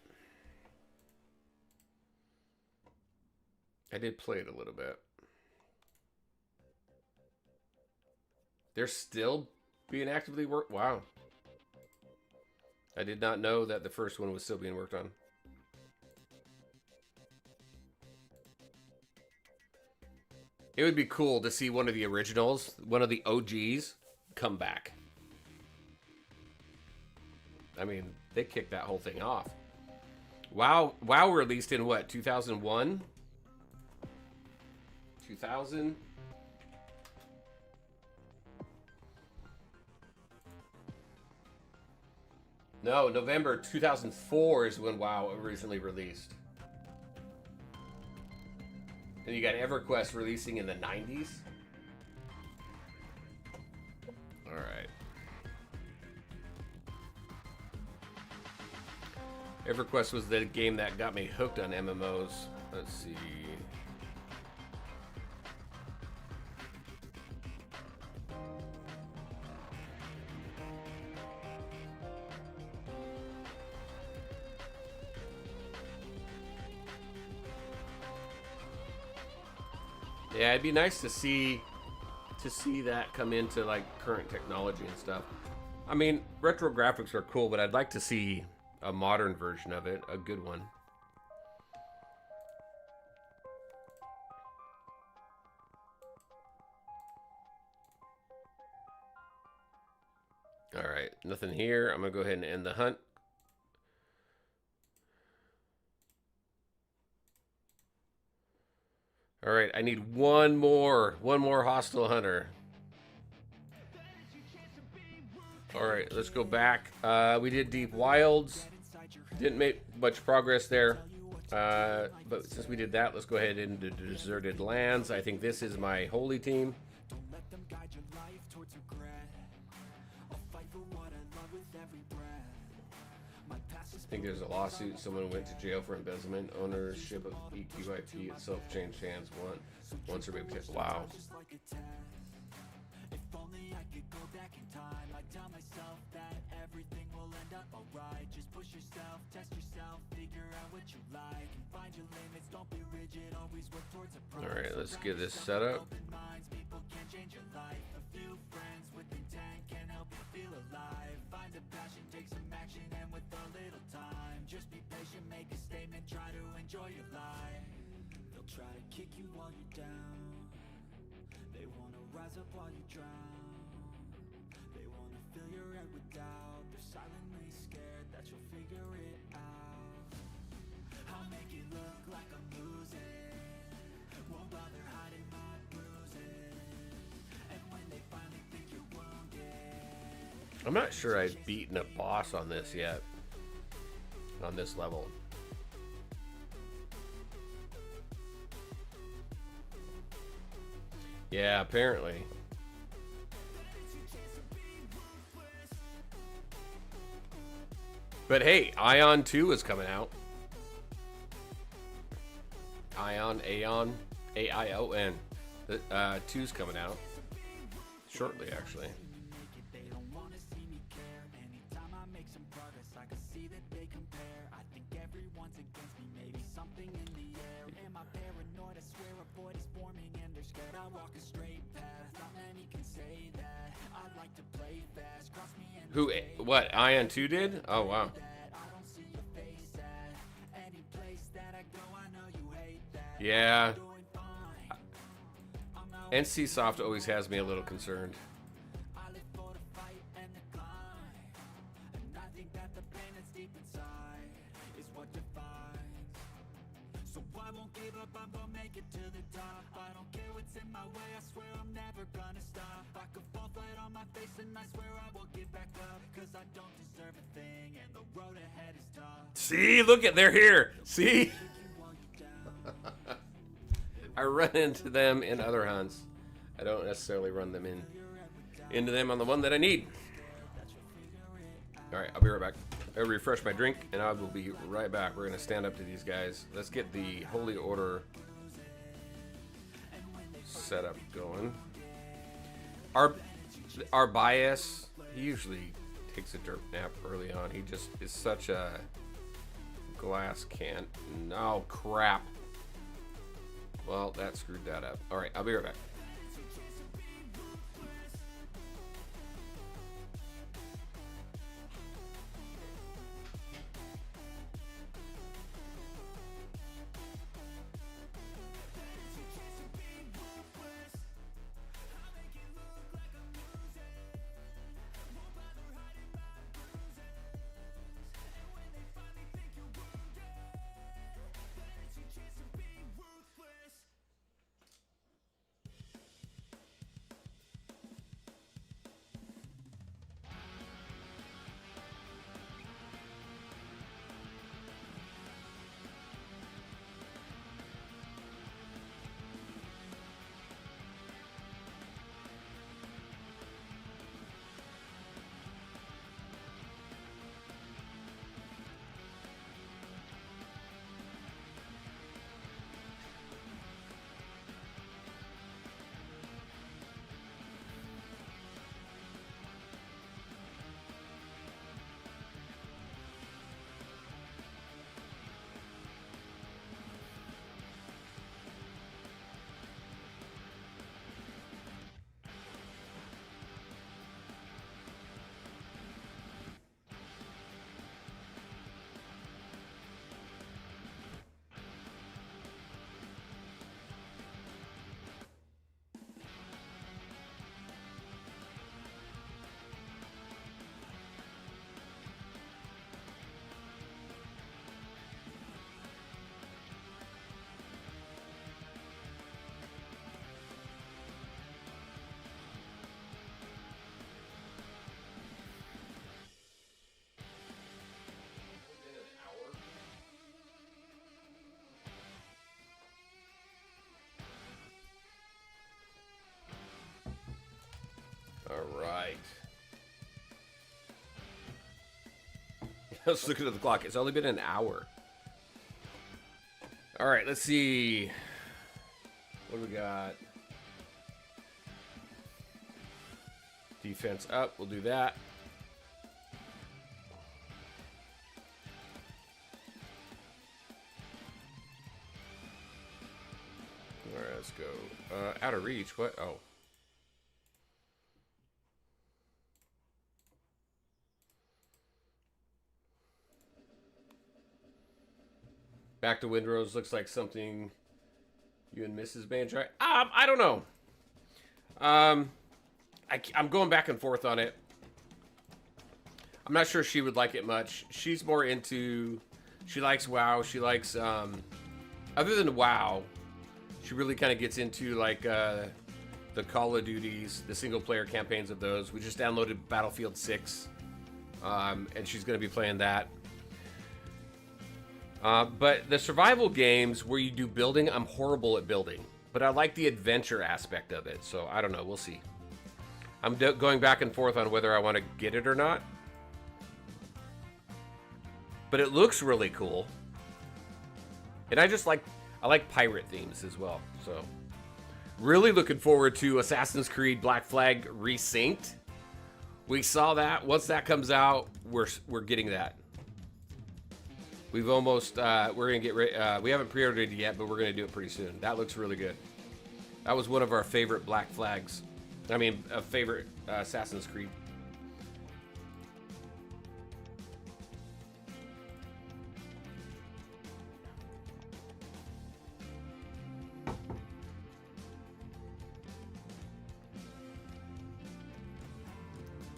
I did play it a little bit. They're still being actively worked. Wow. I did not know that the first one was still being worked on. It would be cool to see one of the originals, one of the OGs, come back. I mean, they kicked that whole thing off. WoW released in what, 2001? 2000? No, November 2004 is when WoW originally released. And you got EverQuest releasing in the 90s. All right. EverQuest was the game that got me hooked on MMOs. Let's see. Yeah, it'd be nice to see that come into like current technology and stuff. I mean, retro graphics are cool, but I'd like to see a modern version of it, a good one. All right, nothing here. I'm gonna go ahead and end the hunt. All right, I need one more hostile hunter. All right, let's go back. We did Deep Wilds. Didn't make much progress there. But since we did that, let's go ahead into Deserted Lands. I think this is my holy team. I think there's a lawsuit. Someone went to jail for embezzlement. Ownership of EQIP itself changed hands once or maybe twice. Wow. If only I could go back in time, I tell myself that everything will end up alright. Just push yourself, test yourself, figure out what you like, and find your limits. Don't be rigid, always work towards a prize. All right, let's get this set up. People can change your life. A few friends with intent can help you feel alive. Find a passion, take some action, and with a little time, just be patient, make a statement, try to enjoy your life. They'll try to kick you while you're down. They wanna rise up while you drown. They wanna fill your head with doubt. They're silently scared that you'll figure it out. I'll make it look like I'm losing. Won't bother hiding my bruises. And when they finally think you're wounded, I'm not sure I've beaten a boss on this yet. On this level. Yeah, apparently. But hey, Ion 2 is coming out. Ion, Aeon, A-I-O-N. 2's coming out. Shortly, actually. they don't wanna see me care. Anytime I make some progress, I can see that they compare. I think everyone's against me, maybe something in the air. Am I paranoid? I swear a void is forming and they're scared. I walk a straight path, not many can say that. I like to play fast, cross me and Who, what, Ion 2 did? Oh, wow. I don't see your face at any place that I go. I know you hate that. Yeah. Doing fine. NCSoft always has me a little concerned. I live for the fight and the climb, and I think that the pain that's deep inside is what defines. So I won't give up, I'm gonna make it to the top. I don't care what's in my way, I swear I'm never gonna stop. I could fall flat on my face and I swear I will get back up, cause I don't deserve a thing and the road ahead is tough. See, look at, they're here. See? I run into them in other hunts. I don't necessarily run them into them on the one that I need. All right, I'll be right back. I'll refresh my drink, and I will be right back. We're gonna stand up to these guys. Let's get the Holy Order setup going. Our bias, he usually takes a dirt nap early on. He just is such a glass can. No, crap. Well, that screwed that up. All right, I'll be right back. All right. Let's look at the clock. It's only been an hour. All right, let's see. What do we got? Defense up. We'll do that. All right, let's go. Out of reach. What? Oh. Back to Windrose looks like something you and Mrs. May try. I don't know. I'm going back and forth on it. I'm not sure she would like it much. She's more into. She likes WoW. She likes. Other than WoW, she really kind of gets into like the Call of Duties, the single player campaigns of those. We just downloaded Battlefield 6, and she's going to be playing that. But the survival games where you do building, I'm horrible at building. But I like the adventure aspect of it, so I don't know. We'll see. I'm going back and forth on whether I want to get it or not. But it looks really cool. And I like pirate themes as well. So really looking forward to Assassin's Creed Black Flag Resynced. We saw that. Once that comes out, we're getting that. We've almost, we're going to get, we haven't pre-ordered it yet, but we're going to do it pretty soon. That looks really good. That was one of our favorite Black Flags. I mean, a favorite Assassin's Creed.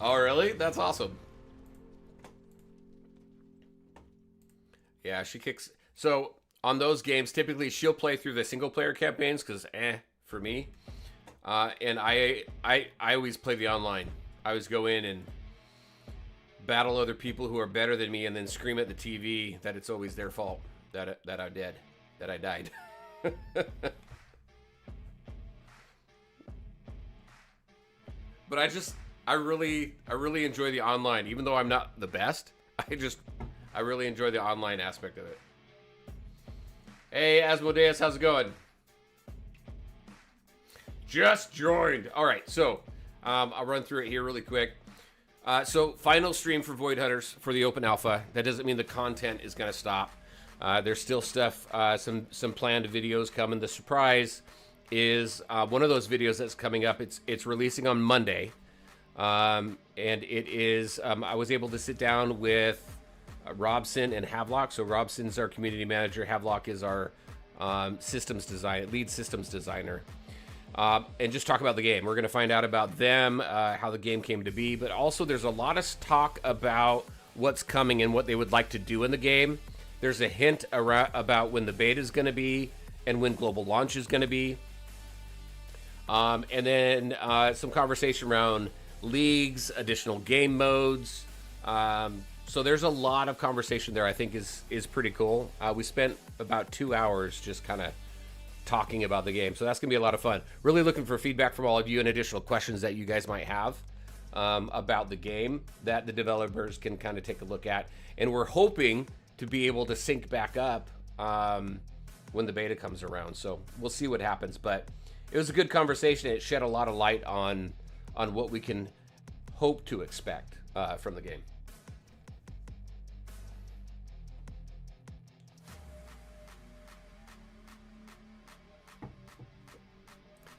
Oh, really? That's awesome. Yeah, she kicks. So on those games, typically she'll play through the single player campaigns because for me. And I always play the online. I always go in and battle other people who are better than me and then scream at the TV that it's always their fault that I died. But I really enjoy the online, even though I'm not the best. I really enjoy the online aspect of it. Hey, Asmodeus, how's it going? Just joined. All right, so I'll run through it here really quick. So final stream for Void Hunters for the open alpha. That doesn't mean the content is going to stop. There's still stuff, some planned videos coming. The surprise is one of those videos that's coming up. It's releasing on Monday, and it is. I was able to sit down with Robson and Havelock. So Robson's our community manager. Havelock is our lead systems designer. And just talk about the game. We're going to find out about them, how the game came to be, but also there's a lot of talk about what's coming and what they would like to do in the game. There's a hint about when the beta is going to be and when global launch is going to be. And then some conversation around leagues, additional game modes. So there's a lot of conversation there I think is pretty cool. We spent about 2 hours just kind of talking about the game. So that's going to be a lot of fun. Really looking for feedback from all of you and additional questions that you guys might have about the game that the developers can kind of take a look at. And we're hoping to be able to sync back up when the beta comes around. So we'll see what happens. But it was a good conversation. It shed a lot of light on what we can hope to expect from the game.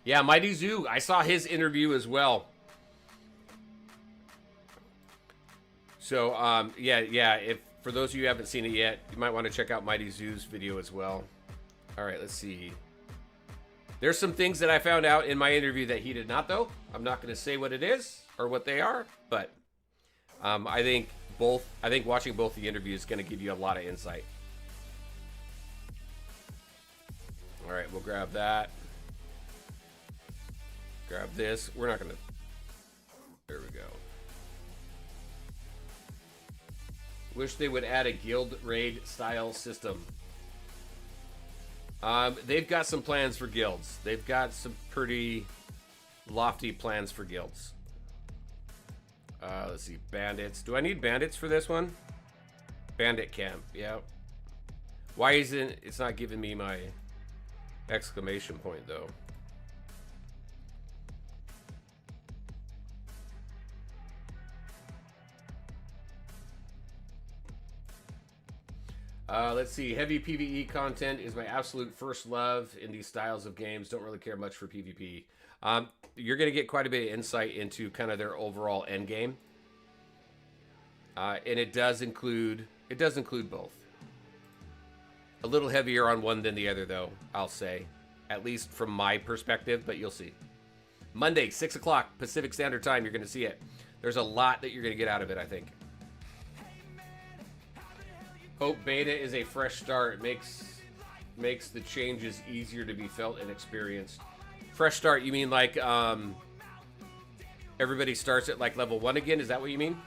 Yeah, Mighty Zoo. I saw his interview as well. So, yeah. If for those of you who haven't seen it yet, you might want to check out Mighty Zoo's video as well. All right, let's see. There's some things that I found out in my interview that he did not, though. I'm not going to say what it is or what they are, but I think watching both the interviews is going to give you a lot of insight. All right, we'll grab that. Grab this. We're not gonna. There we go. Wish they would add a guild raid style system. They've got some plans for guilds. They've got some pretty lofty plans for guilds. Let's see. Bandits. Do I need bandits for this one? Bandit camp. Yeah. Why isn't it's not giving me my exclamation point though? Let's see. Heavy PvE content is my absolute first love in these styles of games. Don't really care much for PvP. You're going to get quite a bit of insight into kind of their overall end game. And it does include both. A little heavier on one than the other, though, I'll say. At least from my perspective, but you'll see. Monday, 6 o'clock Pacific Standard Time, you're going to see it. There's a lot that you're going to get out of it, I think. Hope beta is a fresh start. It makes the changes easier to be felt and experienced. Fresh start, you mean like everybody starts at like level 1 again? Is that what you mean?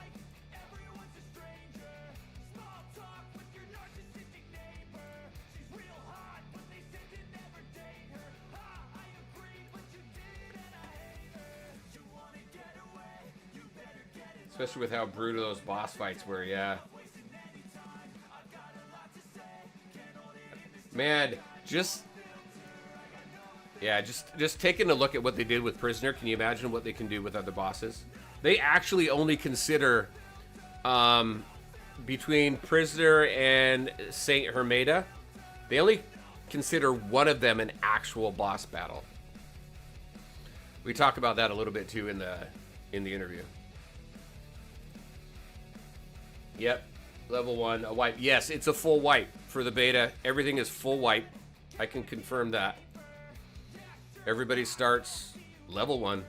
Especially with how brutal those boss fights were, yeah. Man, just taking a look at what they did with Prisoner, can you imagine what they can do with other bosses? They actually only consider, between Prisoner and Saint Hermeda, they only consider one of them an actual boss battle. We talk about that a little bit too in the interview. Yep, level 1, a wipe. Yes, it's a full wipe for the beta. Everything is full wipe. I can confirm that. Everybody starts level 1.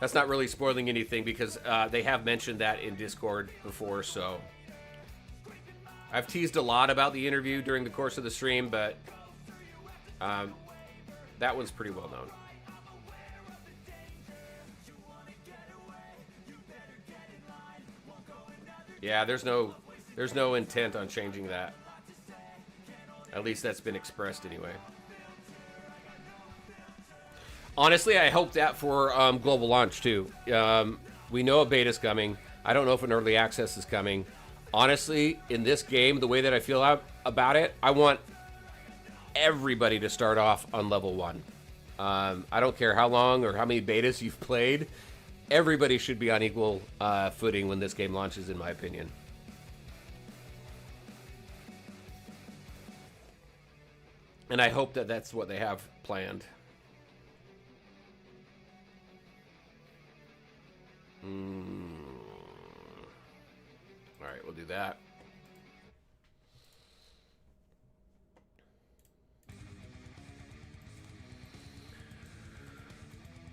That's not really spoiling anything because they have mentioned that in Discord before, so I've teased a lot about the interview during the course of the stream, but that one's pretty well known. Yeah, there's no intent on changing that. At least that's been expressed anyway. Honestly, I hope that for global launch too. We know a beta's coming. I don't know if an early access is coming. Honestly, in this game, the way that I feel about it, I want everybody to start off on level 1. I don't care how long or how many betas you've played. Everybody should be on equal footing when this game launches, in my opinion. And I hope that that's what they have planned. All right, we'll do that.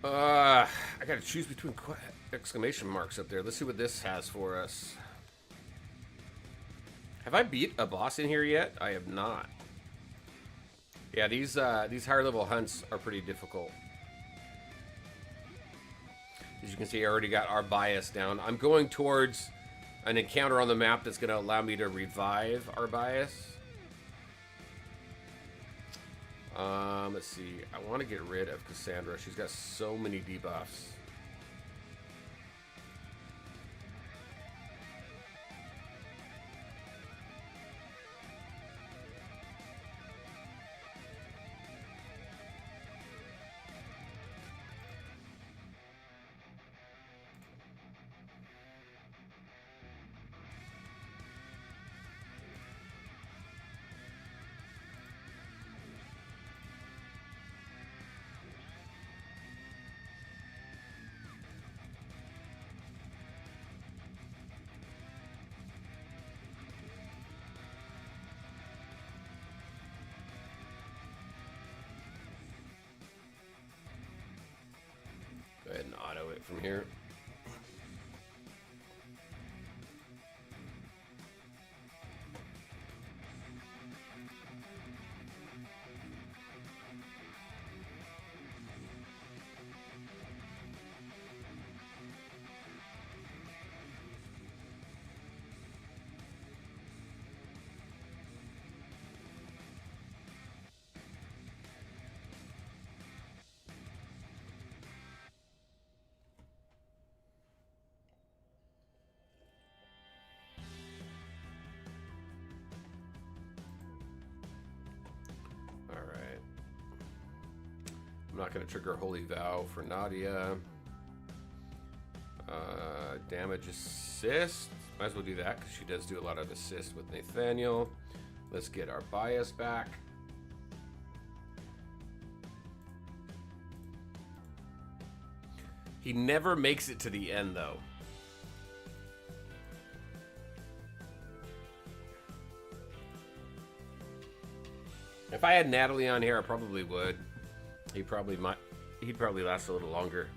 I gotta choose between exclamation marks up there. Let's see what this has for us. Have I beat a boss in here yet? I have not. Yeah, these higher level hunts are pretty difficult. As you can see, I already got our bias down. I'm going towards an encounter on the map that's going to allow me to revive our bias. Let's see. I want to get rid of Cassandra. She's got so many debuffs. Go ahead and auto it from here. I'm not going to trigger Holy Vow for Nadia. Damage assist. Might as well do that because she does do a lot of assist with Nathaniel. Let's get our bias back. He never makes it to the end, though. If I had Natalie on here, I probably would. He'd probably last a little longer.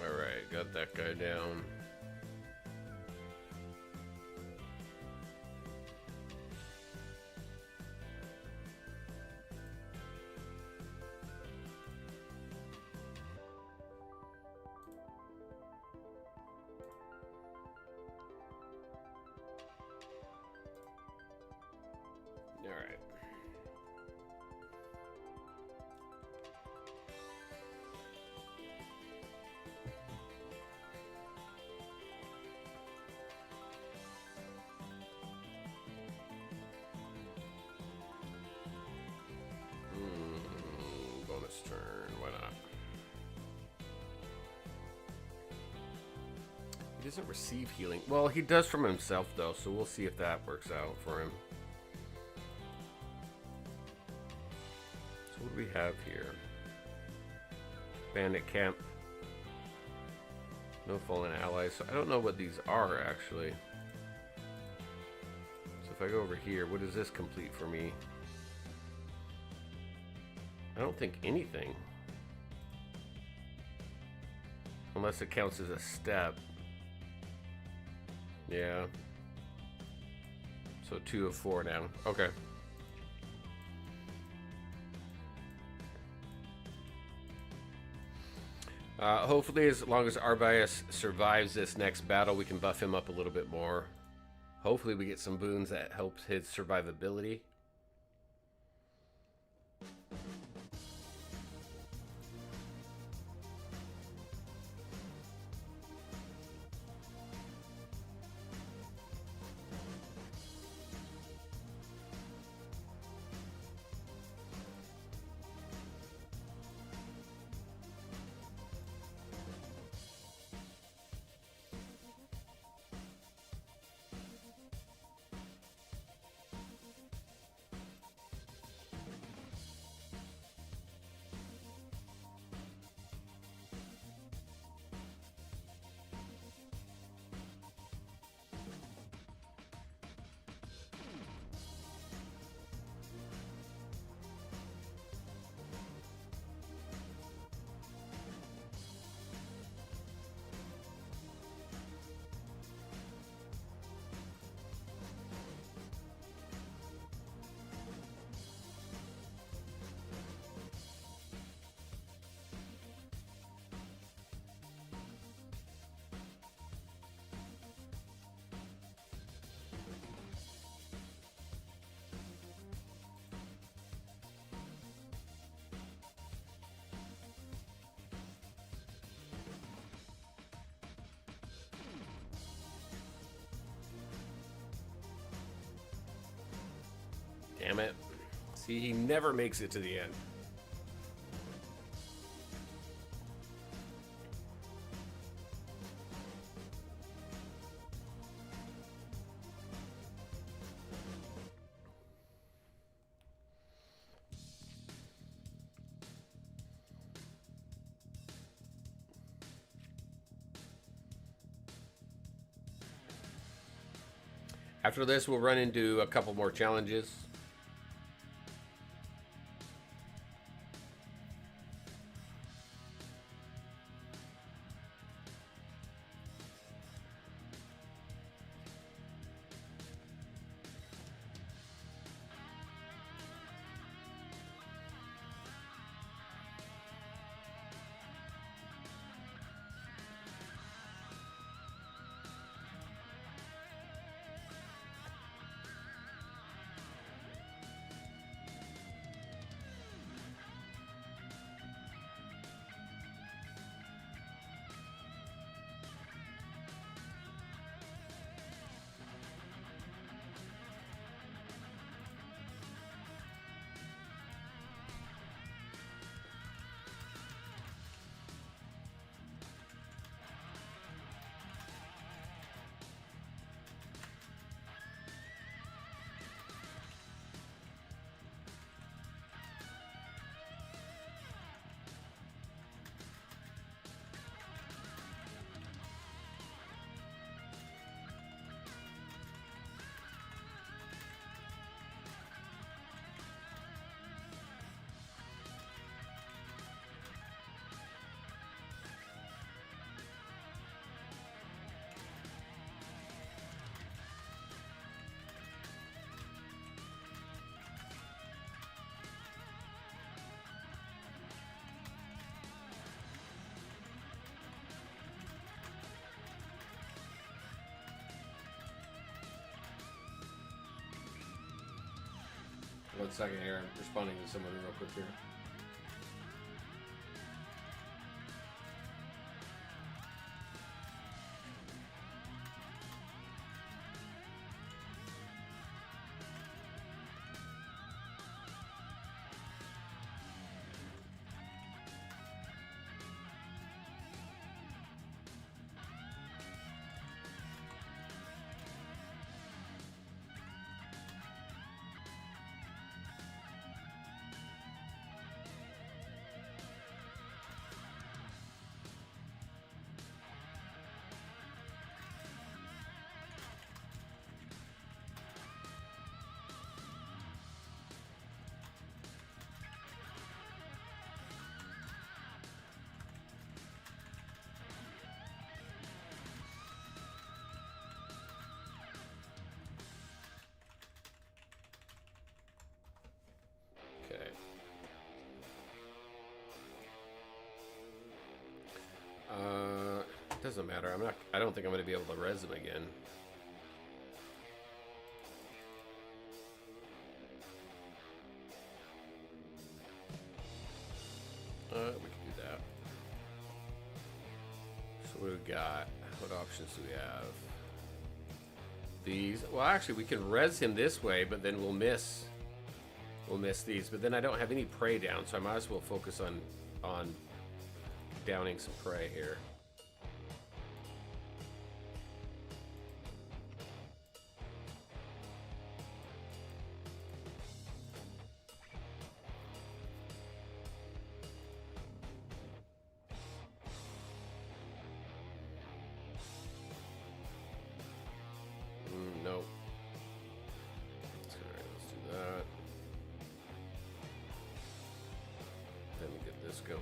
Alright, got that guy down. Alright. Bonus turn, why not? He doesn't receive healing. Well, he does from himself, though, so we'll see if that works out for him. So what do we have here? Bandit camp. No fallen allies. So I don't know what these are actually. So if I go over here, what does this complete for me? I don't think anything. Unless it counts as a step. Yeah. So 2 of 4 now. Okay. Hopefully, as long as Arbias survives this next battle, we can buff him up a little bit more. Hopefully, we get some boons that helps his survivability. Damn it. See, he never makes it to the end. After this, we'll run into a couple more challenges. One second here, I'm responding to someone real quick here. doesn't matter. I don't think I'm gonna be able to res him again. We can do that. So what do we got? What options do we have? These. Well, actually, we can res him this way, but then we'll miss these. But then I don't have any prey down, so I might as well focus on downing some prey here. Nope. Alright, let's do that. Then we get this going.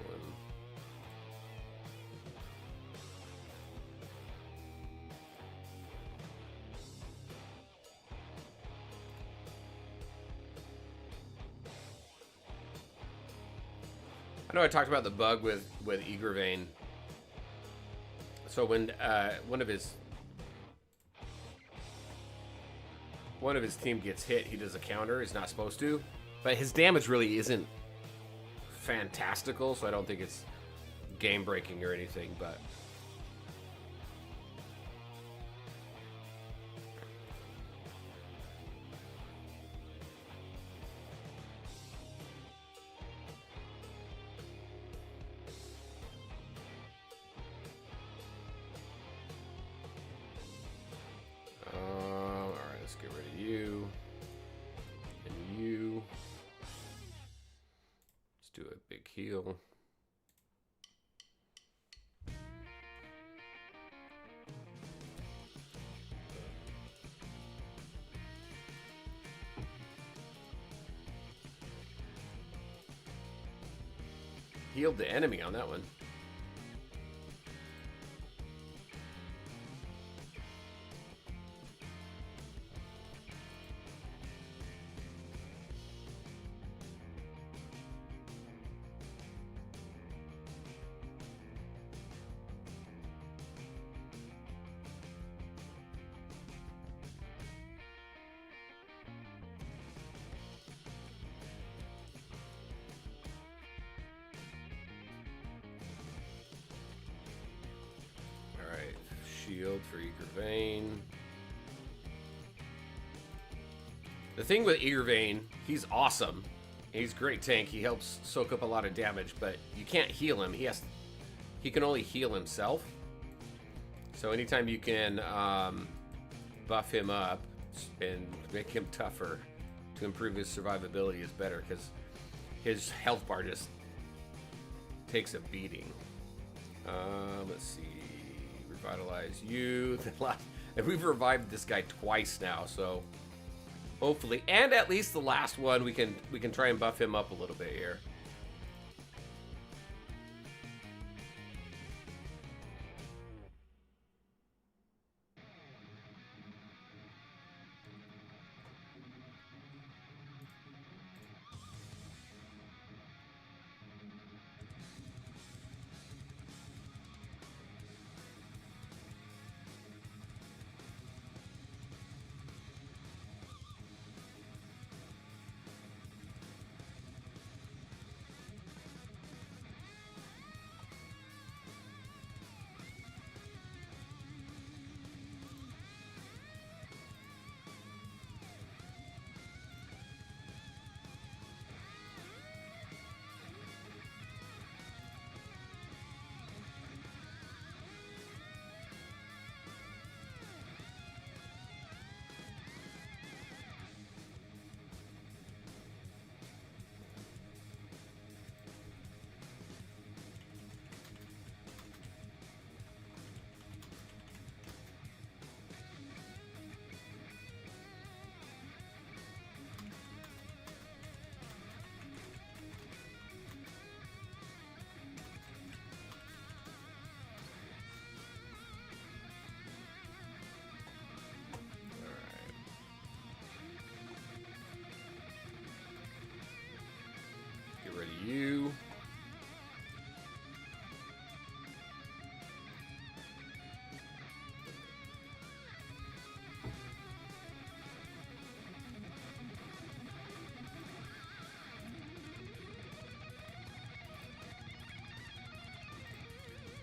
I know I talked about the bug with Eagervane. So when one of his team gets hit, he does a counter. He's not supposed to, but his damage really isn't fantastical, so I don't think it's game breaking or anything. But let's get rid of you. And you. Let's do a big heal. Healed the enemy on that one. Shield for Eagervane. The thing with Eagervane, he's awesome. He's a great tank. He helps soak up a lot of damage, but you can't heal him. He can only heal himself. So anytime you can buff him up and make him tougher to improve his survivability is better, because his health bar just takes a beating. Let's see. Revitalize you. And we've revived this guy twice now, so hopefully, and at least the last one, we can try and buff him up a little bit here.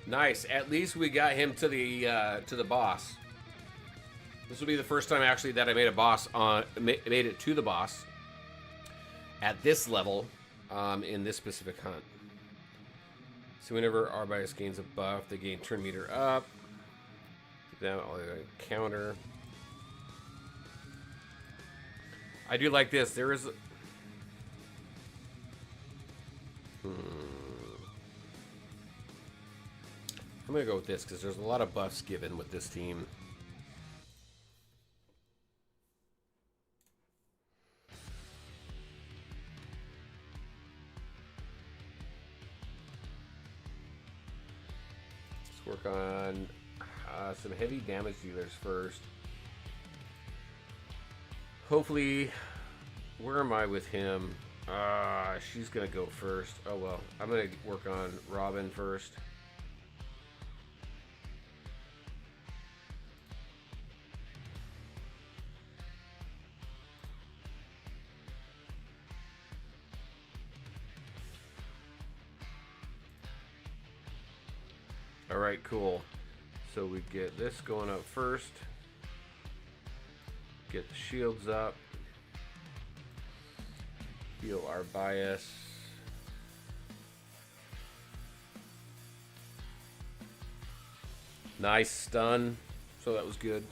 Nice. At least we got him to the boss. This will be the first time actually that I made it to the boss at this level in this specific hunt. So whenever Arbias gains a buff, they gain turn meter up. Now I'll counter. I do like this. There is. I'm gonna go with this because there's a lot of buffs given with this team. Let's work on some heavy damage dealers first. Hopefully, where am I with him? She's gonna go first. Oh well, I'm gonna work on Robin first. Alright, cool. So we get this going up first. Get the shields up. Heal our bias. Nice stun. So that was good.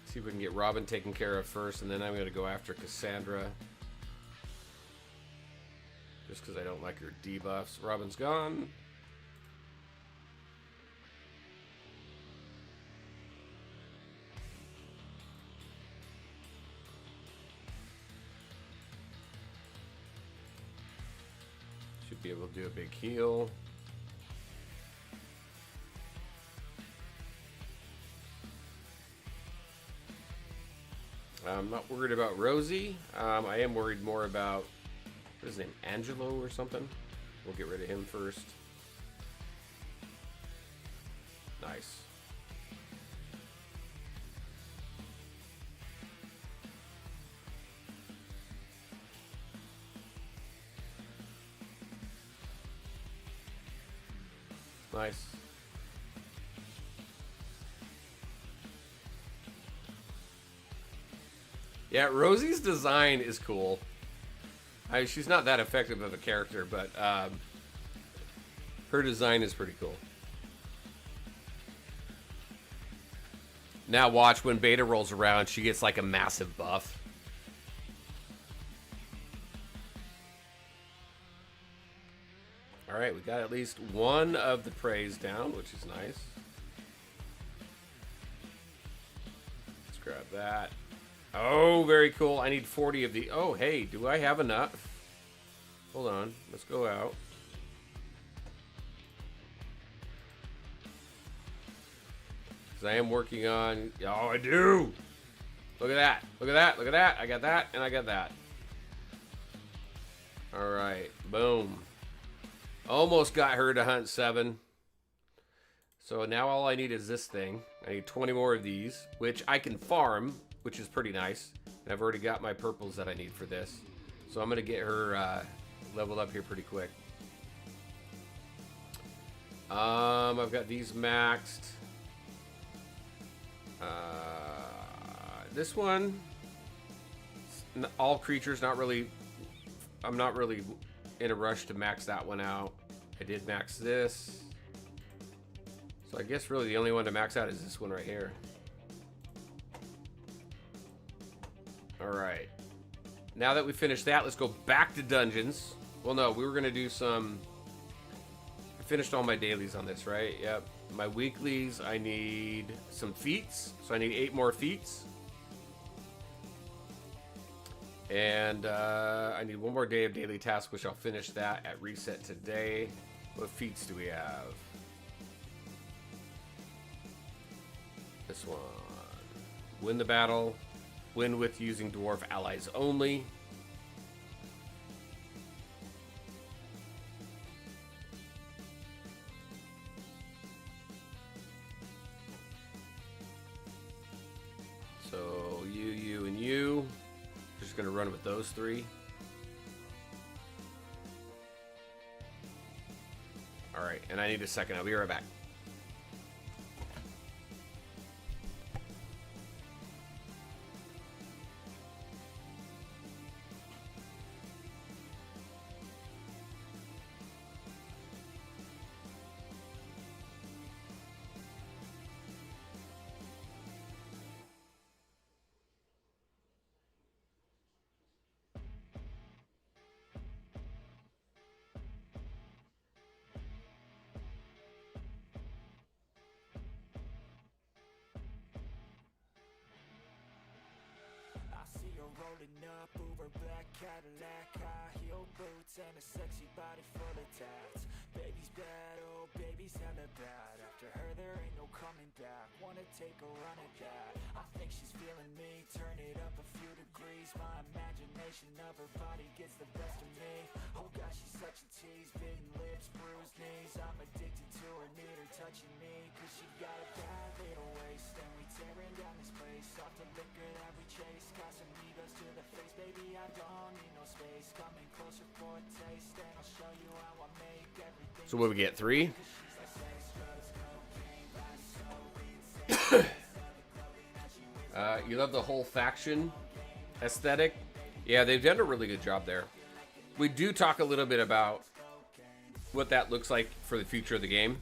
See if we can get Robin taken care of first, and then I'm going to go after Cassandra. Just because I don't like her debuffs. Robin's gone. Should be able to do a big heal. I'm not worried about Rosie. I am worried more about, what is his name, Angelo or something? We'll get rid of him first. Nice. Nice. Yeah, Rosie's design is cool. She's not that effective of a character, but her design is pretty cool. Now watch, when Beta rolls around, she gets like a massive buff. Alright, we got at least one of the praise down, which is nice. Let's grab that. Oh, very cool. I need 40 of the... Oh, hey, do I have enough? Hold on. Let's go out. Because I am working on... Oh, I do! Look at that. Look at that. Look at that. I got that, and I got that. Alright. Boom. Almost got her to hunt 7. So now all I need is this thing. I need 20 more of these, which I can farm, which is pretty nice. And I've already got my purples that I need for this. So I'm going to get her leveled up here pretty quick. I've got these maxed. This one, all creatures, not really, I'm not really in a rush to max that one out. I did max this. So I guess really the only one to max out is this one right here. Alright. Now that we finished that, let's go back to dungeons. Well, no, we were going to do some... I finished all my dailies on this, right? Yep. My weeklies, I need some feats. So I need 8 more feats. And I need 1 more day of daily task, which I'll finish that at reset today. What feats do we have? This one. Win the battle. Win with using dwarf allies only. So you, and you. Just gonna run with those 3. and I need a second. I'll be right back. I see her rolling up, Uber black Cadillac, high heel boots and a sexy body full of tats. Baby's bad, oh baby's hella bad. After her there ain't no coming back. Wanna take a run at that? I think she's feeling me. Turn it up a few degrees. My imagination of her body gets the best of me. Oh gosh, she's such a tease. Bitten lips, bruised knees. I'm addicted to her, need her touching me. Cause she got a bad little waist, and we tearing down this place. Off the liquor that we chase. Got some egos to the face, baby, I don't need no space. Coming closer for a taste, and I'll show you how I make everything. So what we get, 3? You love the whole faction aesthetic? Yeah, they've done a really good job there. We do talk a little bit about what that looks like for the future of the game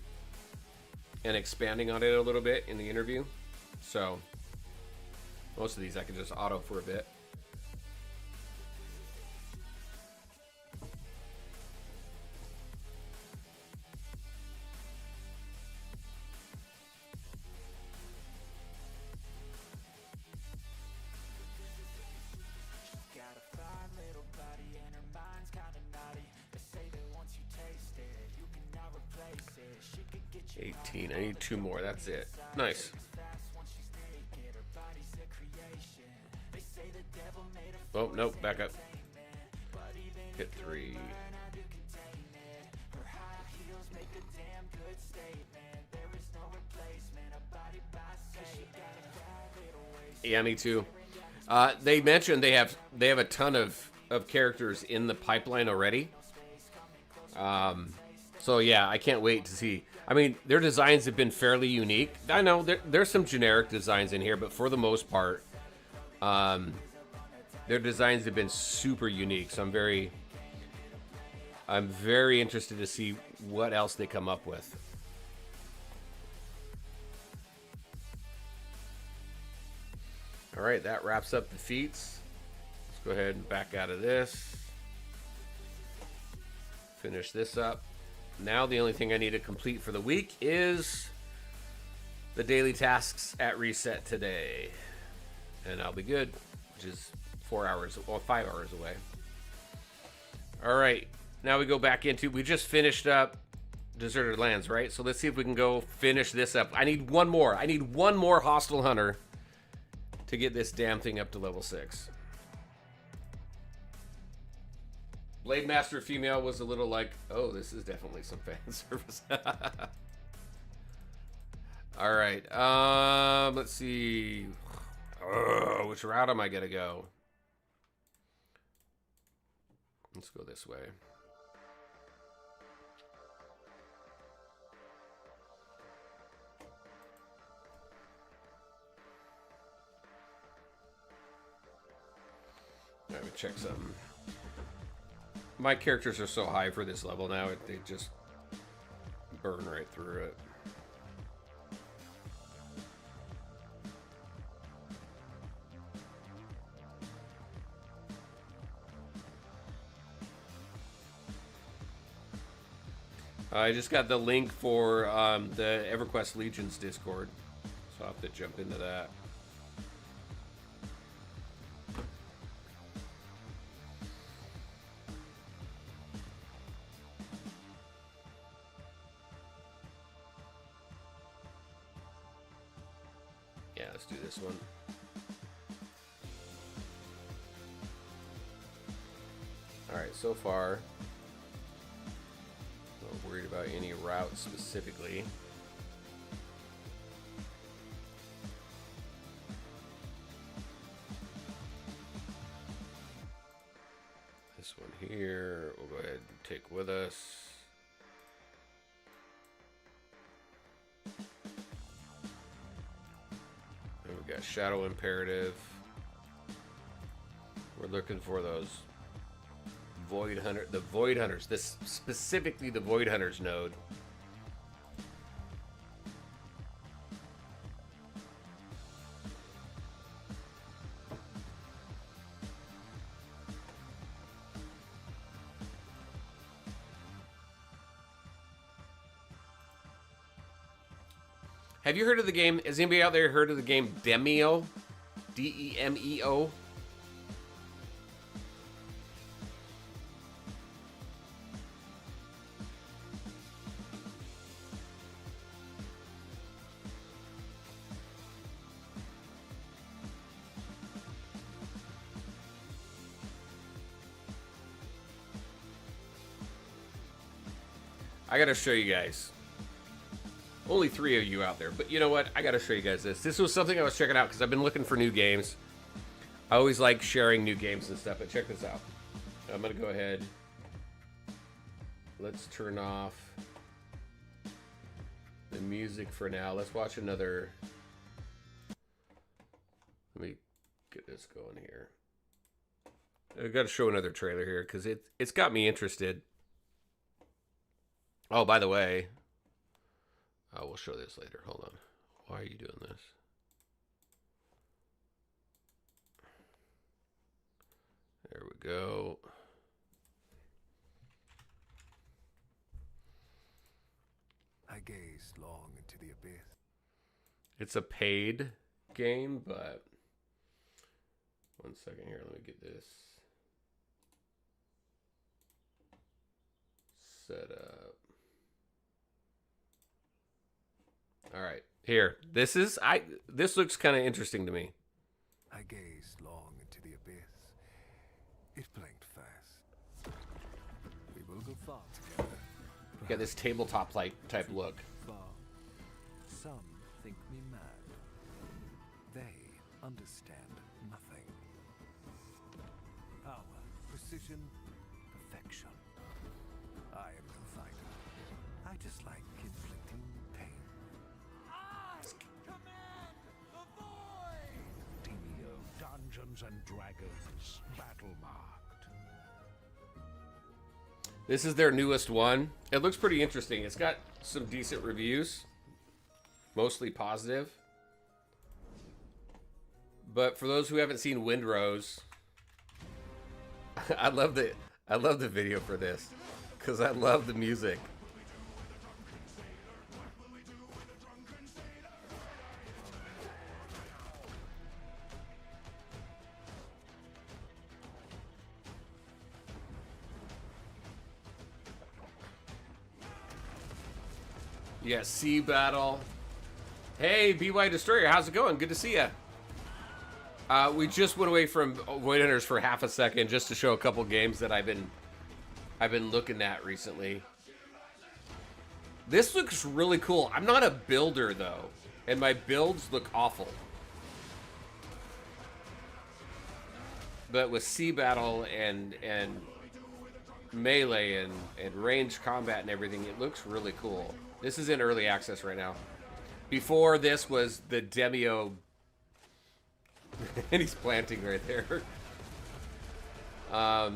and expanding on it a little bit in the interview. So most of these I can just auto for a bit. Got a fine little body and her mind's kinda naughty. They say that once you taste it, you cannot replace it. She could get you 18. I need 2 more. That's it. Nice. fast once she's naked. Her body's a creation. They say the devil made her Oh, nope. Back up. Hit 3. learn how to contain it. Her high heels make a damn good statement. There is no replacement. A body by Satan. She got a bad little waist. Yeah, me too. They mentioned they have a ton of characters in the pipeline already. So yeah, I can't wait to see. I mean, their designs have been fairly unique. I know there's some generic designs in here, but for the most part, their designs have been super unique. So I'm very interested to see what else they come up with. All right, that wraps up the feats. Let's go ahead and back out of this. Finish this up. Now the only thing I need to complete for the week is the daily tasks at reset today. And I'll be good, which is 4 hours, or 5 hours away. All right, now we go back into, we just finished up Deserted Lands, right? So let's see if we can go finish this up. I need one more. I need one more Hostile Hunter to get this damn thing up to level 6. Blade Master Female was a little like, oh, this is definitely some fan service. All right, let's see. Which route am I gonna go? Let's go this way. Let me check something. My characters are so high for this level now, they just burn right through it. I just got the link for the EverQuest Legions Discord, so I'll have to jump into that. Yeah, let's do this one. Alright, so far, not worried about any route specifically. This one here, we'll go ahead and take with us. got Shadow Imperative. We're looking for those the Void Hunters. This specifically the Void Hunters node. Have you heard of the game? Has anybody out there heard of the game Demeo? D-E-M-E-O? I gotta show you guys. Only 3 of you out there, but you know what? I gotta show you guys this. This was something I was checking out because I've been looking for new games. I always like sharing new games and stuff, but check this out. I'm gonna go ahead. Let's turn off the music for now. Let's watch another. Let me get this going here. I gotta show another trailer here because it's got me interested. Oh, by the way, we'll show this later. Hold on. Why are you doing this? There we go. I gazed long into the abyss. It's a paid game, but one second here. Let me get this set up. All right, here. This looks kind of interesting to me. I gazed long into the abyss. It blinked fast. We will go far together. Got this tabletop type look. Far. Some think me mad. They understand nothing. Power, precision, perfection. I am no fighter. I just like inflicting pain. Demeo, Dungeons and Dragons, battle marked. This is their newest one. It looks pretty interesting. It's got some decent reviews, mostly positive. But for those who haven't seen Windrose, I love the video for this because I love the music. Yeah, Sea Battle. Hey, BY Destroyer, how's it going? Good to see ya. We just went away from Void Hunters for half a second just to show a couple games that I've been looking at recently. This looks really cool. I'm not a builder though, and my builds look awful. But with Sea Battle and melee and ranged combat and everything, it looks really cool. This is in early access right now. Before this was the Demeo, and he's planting right there. A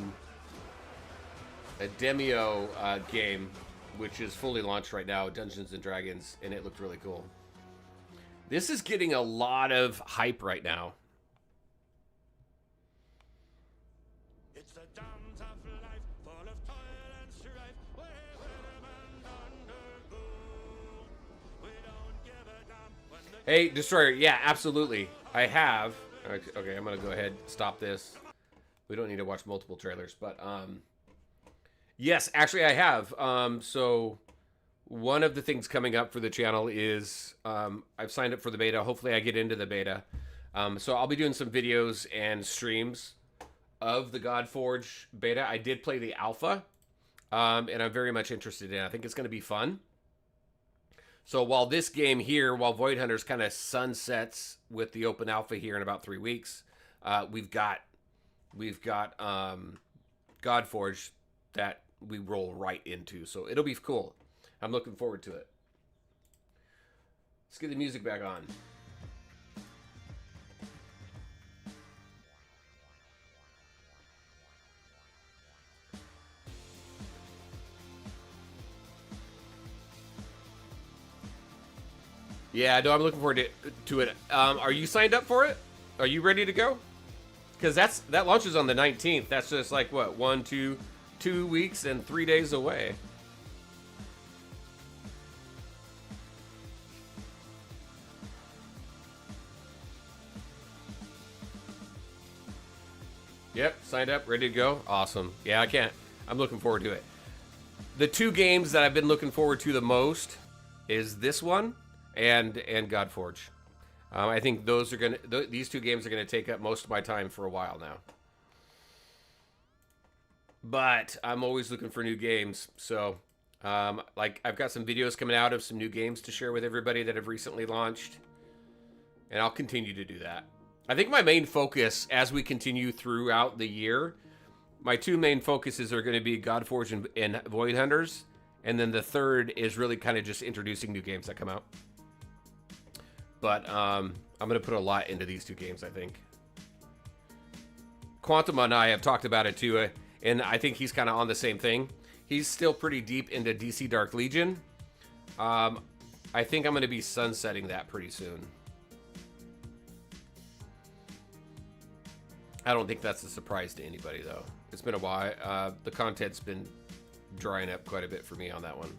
Demeo game, which is fully launched right now, Dungeons and Dragons, and it looked really cool. This is getting a lot of hype right now. It's the dance of life, full of toil and strife, wherever man undergo. We don't give a damn when the Hey, Destroyer, yeah, absolutely. I have. Okay, I'm gonna go ahead, stop this. We don't need to watch multiple trailers, but yes, actually I have. So one of the things coming up for the channel is I've signed up for the beta. Hopefully I get into the beta. So I'll be doing some videos and streams of the Godforge beta. I did play the alpha, and I'm very much interested in it. I think it's going to be fun. So while this game here, while Void Hunters kind of sunsets with the open alpha here in about 3 weeks, we've got Godforge that we roll right into. So it'll be cool. I'm looking forward to it. Let's get the music back on. Yeah, no, I'm looking forward to it. Are you signed up for it? Are you ready to go? Because that launches on the 19th. That's just like what, 2 weeks and 3 days away. Yep, signed up, ready to go. Awesome. Yeah, I'm looking forward to it. The 2 games that I've been looking forward to the most is this one and Godforge. I think these 2 games are gonna take up most of my time for a while now. But I'm always looking for new games, so like I've got some videos coming out of some new games to share with everybody that have recently launched, and I'll continue to do that. I think my main focus as we continue throughout the year, my 2 main focuses are going to be Godforge and Void Hunters, and then the third is really kind of just introducing new games that come out. But I'm going to put a lot into these 2 games, I think. Quantum and I have talked about it too, and I think he's kind of on the same thing. He's still pretty deep into DC Dark Legion. I think I'm going to be sunsetting that pretty soon. I don't think that's a surprise to anybody, though. It's been a while. The content's been drying up quite a bit for me on that one.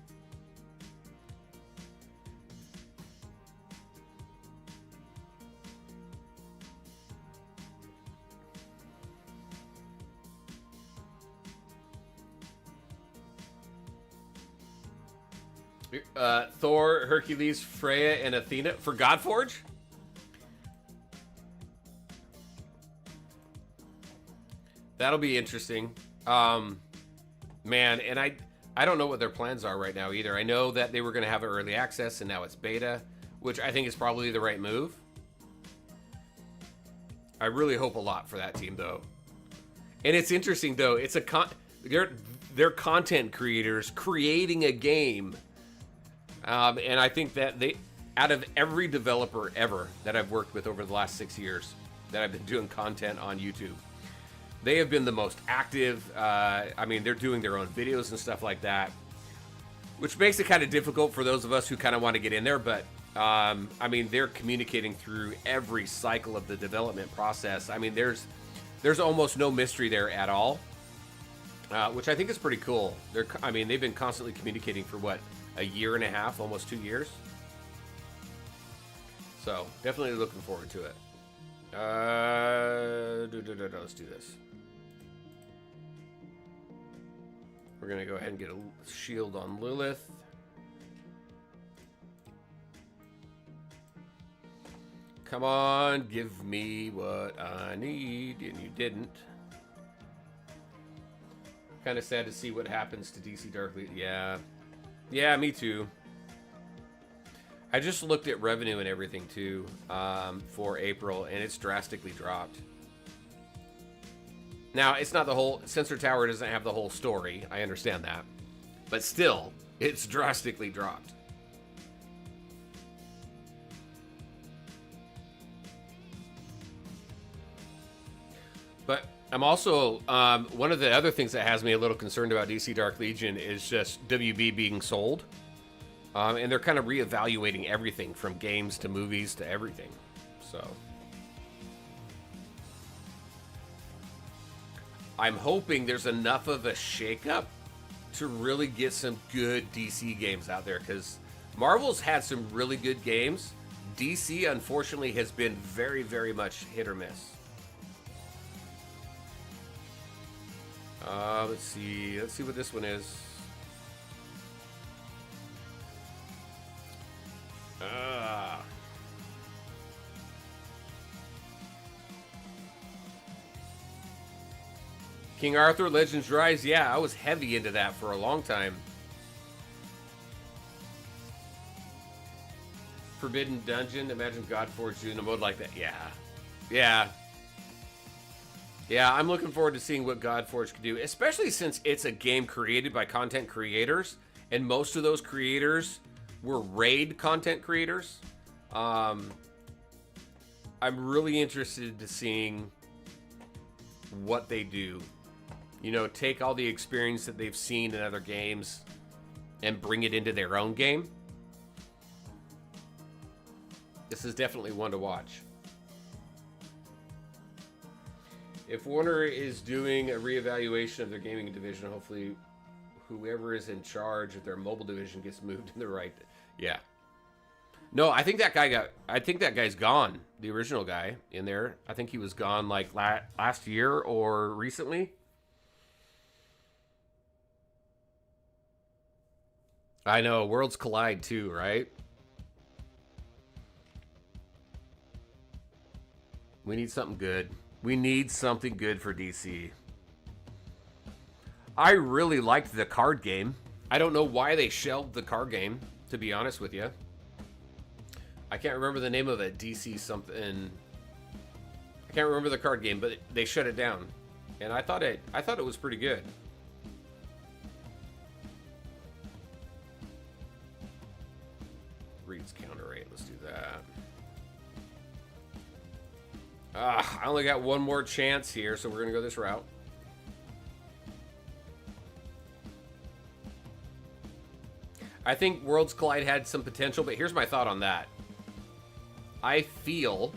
Thor, Hercules, Freya, and Athena for Godforge? That'll be interesting. Man, and I don't know what their plans are right now either. I know that they were going to have early access and now it's beta, which I think is probably the right move. I really hope a lot for that team though. And it's interesting though. It's they're content creators creating a game. And I think that out of every developer ever that I've worked with over the last 6 years that I've been doing content on YouTube, they have been the most active. I mean, they're doing their own videos and stuff like that, which makes it kind of difficult for those of us who kind of want to get in there. But I mean, they're communicating through every cycle of the development process. I mean, there's almost no mystery there at all, which I think is pretty cool. I mean, they've been constantly communicating for what, a year and a half, almost 2 years. So definitely looking forward to it. Let's do this. We're gonna go ahead and get a shield on Lilith. Come on, give me what I need, and you didn't. Kind of sad to see what happens to DC Dark Legion. Yeah, me too. I just looked at revenue and everything too for April, and it's drastically dropped. Now, it's not the whole... Sensor Tower doesn't have the whole story. I understand that. But still, it's drastically dropped. But I'm also... one of the other things that has me a little concerned about DC Dark Legion is just WB being sold. And they're kind of reevaluating everything from games to movies to everything. So... I'm hoping there's enough of a shakeup to really get some good DC games out there, because Marvel's had some really good games. DC, unfortunately, has been very, very much hit or miss. Let's see what this one is. King Arthur, Legends Rise. Yeah, I was heavy into that for a long time. Forbidden Dungeon. Imagine Godforge doing a mode like that. Yeah, I'm looking forward to seeing what Godforge can do, especially since it's a game created by content creators, and most of those creators were raid content creators. I'm really interested to seeing what they do. You know, take all the experience that they've seen in other games and bring it into their own game. This is definitely one to watch. If Warner is doing a reevaluation of their gaming division, hopefully whoever is in charge of their mobile division gets moved in the right. Yeah. No, I think that guy's gone. The original guy in there. I think he was gone like last year or recently. I know, Worlds Collide too, right? We need something good. We need something good for DC. I really liked the card game. I don't know why they shelved the card game, to be honest with you. I can't remember the name of it. DC something. I can't remember the card game, but they shut it down. And I thought it was pretty good. Reads counter rate. Let's do that. I only got one more chance here, so we're going to go this route. I think Worlds Collide had some potential, but here's my thought on that. I feel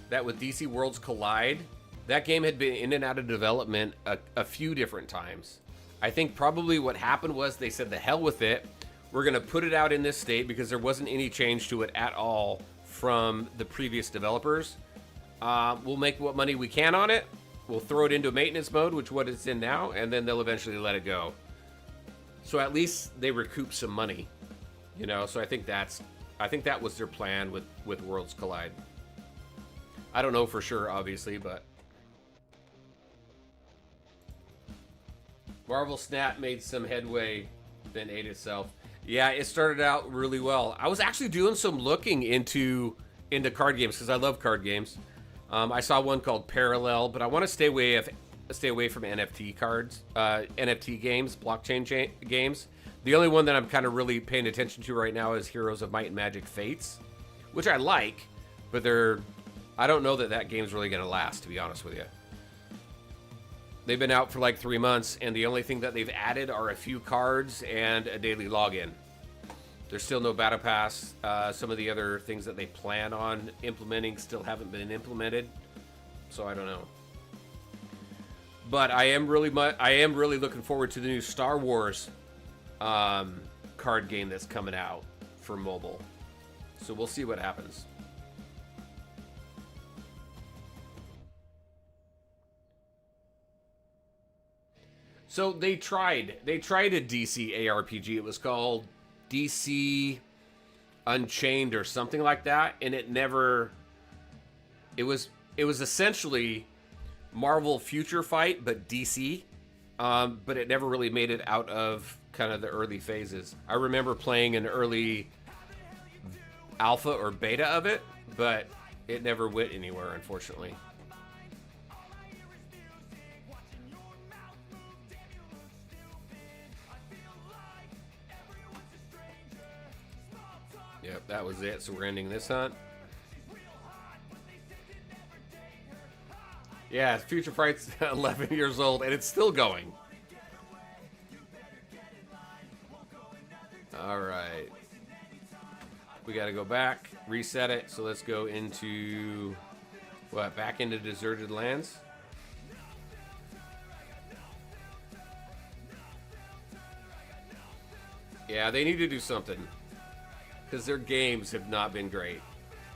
that with DC Worlds Collide, that game had been in and out of development a few different times. I think probably what happened was they said, the hell with it. We're going to put it out in this state because there wasn't any change to it at all from the previous developers. We'll make what money we can on it. We'll throw it into maintenance mode, which is what it's in now, and then they'll eventually let it go. So at least they recoup some money, you know. So I think that was their plan with Worlds Collide. I don't know for sure, obviously, but Marvel Snap made some headway, then ate itself. Yeah, it started out really well. I was actually doing some looking into card games because I love card games. I saw one called Parallel, but I want to stay away from NFT cards, NFT games, blockchain games. The only one that I'm kind of really paying attention to right now is Heroes of Might and Magic Fates, which I like, but I don't know that game's really going to last, to be honest with you. They've been out for like 3 months, and the only thing that they've added are a few cards and a daily login. There's still no battle pass. Some of the other things that they plan on implementing still haven't been implemented, so I don't know. But I am really looking forward to the new Star Wars card game that's coming out for mobile. So we'll see what happens. So they tried a DC ARPG. It was called DC Unchained or something like that, and it was essentially Marvel Future Fight, but DC, but it never really made it out of kind of the early phases. I remember playing an early alpha or beta of it, but it never went anywhere, unfortunately. Yep, that was it. So we're ending this hunt. Yeah, Future Fight's 11 years old, and it's still going. All right. We got to go back, reset it. So let's go into, back into Deserted Lands. Yeah, they need to do something, because their games have not been great.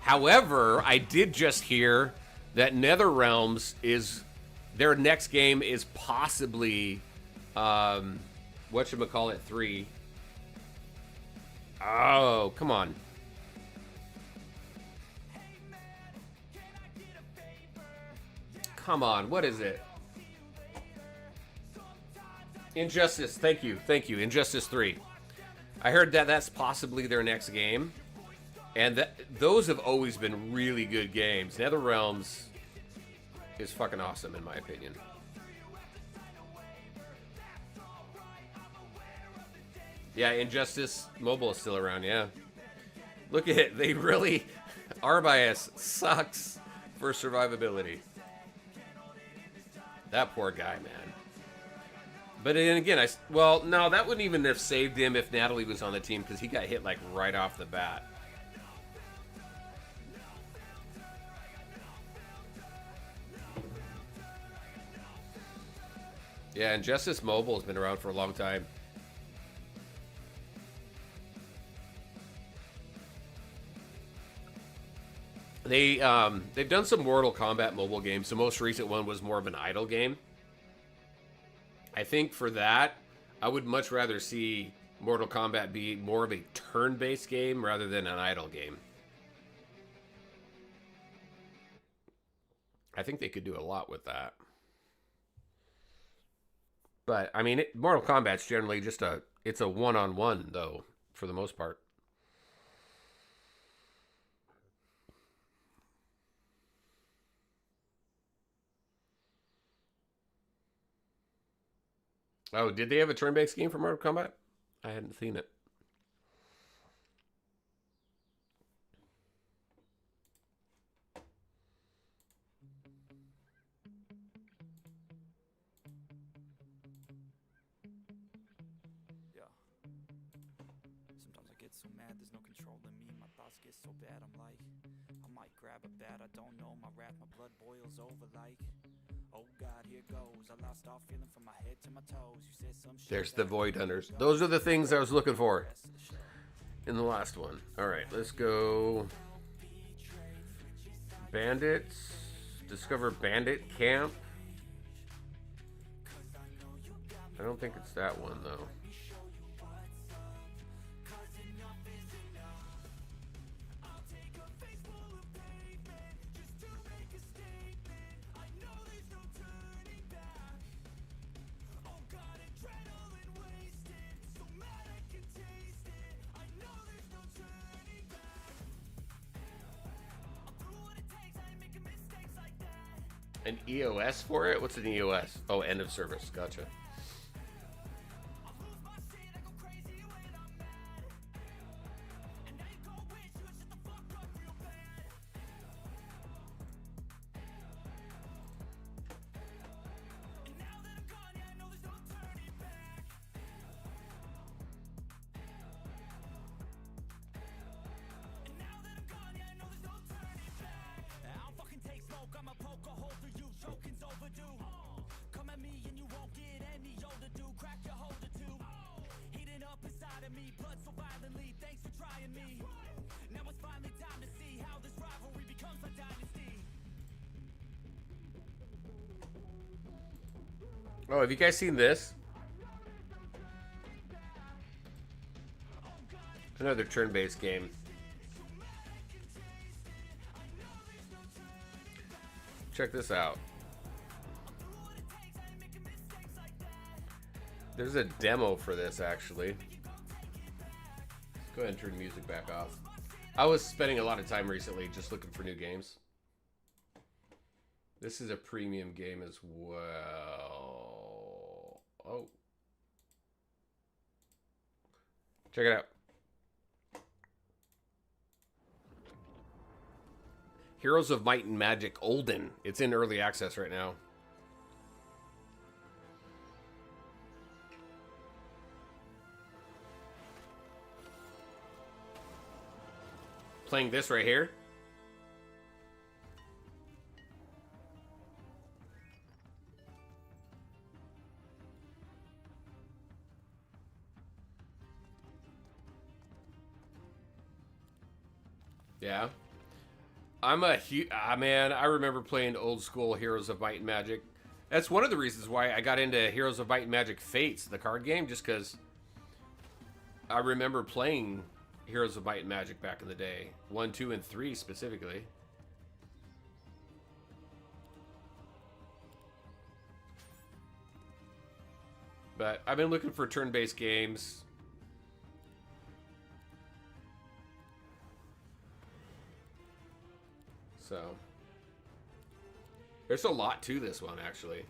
However, I did just hear that NetherRealms their next game is possibly whatchamacallit 3. Oh, come on. Come on, what is it? Injustice, thank you. Injustice 3. I heard that that's possibly their next game. And those have always been really good games. NetherRealms is fucking awesome, in my opinion. Yeah, Injustice Mobile is still around, yeah. Look at it. They really... Arbias sucks for survivability. That poor guy, man. But then again, no, that wouldn't even have saved him if Natalie was on the team, because he got hit, like, right off the bat. Yeah, and Justice Mobile has been around for a long time. They've done some Mortal Kombat mobile games. The most recent one was more of an idle game. I think for that, I would much rather see Mortal Kombat be more of a turn-based game rather than an idle game. I think they could do a lot with that. But I mean, Mortal Kombat's generally just it's a one-on-one though, for the most part. Oh, did they have a turn-based game for Mortal Kombat? I hadn't seen it. Yeah. Sometimes I get so mad, there's no controlling me. My thoughts get so bad, I'm like, I might grab a bat. I don't know, my wrath, my blood boils over like, oh God, here goes. I lost all feeling from my head to my toes. You said some shit. There's the Void Hunters. Those are the things I was looking for in the last one. All right, let's go. Bandits. Discover Bandit Camp. I don't think it's that one though. An EOS for it? What's an EOS? Oh, end of service. Gotcha. Oh, have you guys seen this? Another turn-based game. Check this out. There's a demo for this, actually. Let's go ahead and turn the music back off. I was spending a lot of time recently just looking for new games. This is a premium game as well. Oh. Check it out. Heroes of Might and Magic Olden. It's in early access right now. Playing this right here. Yeah. I'm a huge... man, I remember playing old school Heroes of Might and Magic. That's one of the reasons why I got into Heroes of Might and Magic Fates, the card game, just because I remember playing Heroes of Might and Magic back in the day. 1, 2, and 3 specifically. But I've been looking for turn-based games. So, there's a lot to this one, actually.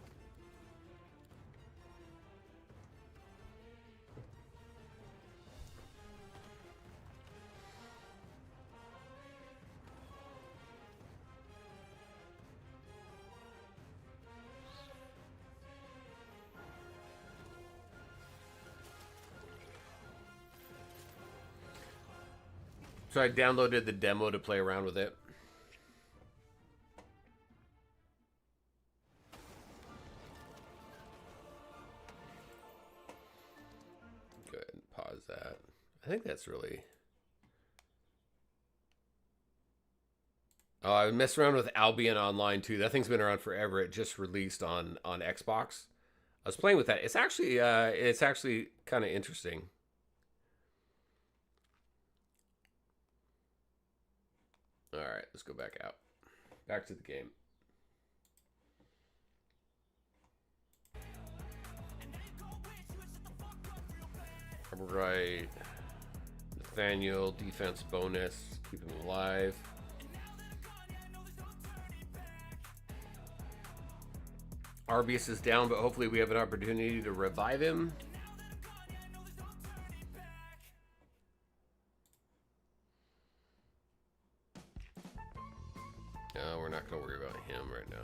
So I downloaded the demo to play around with it. think that's really... Oh, I messed around with Albion Online too. That thing's been around forever. It just released on Xbox. I was playing with that. It's actually kind of interesting. All right, let's go back out. Back to the game. Right. Nathaniel, defense bonus. Keep him alive. Arbius is down, but hopefully we have an opportunity to revive him. No, we're not going to worry about him right now.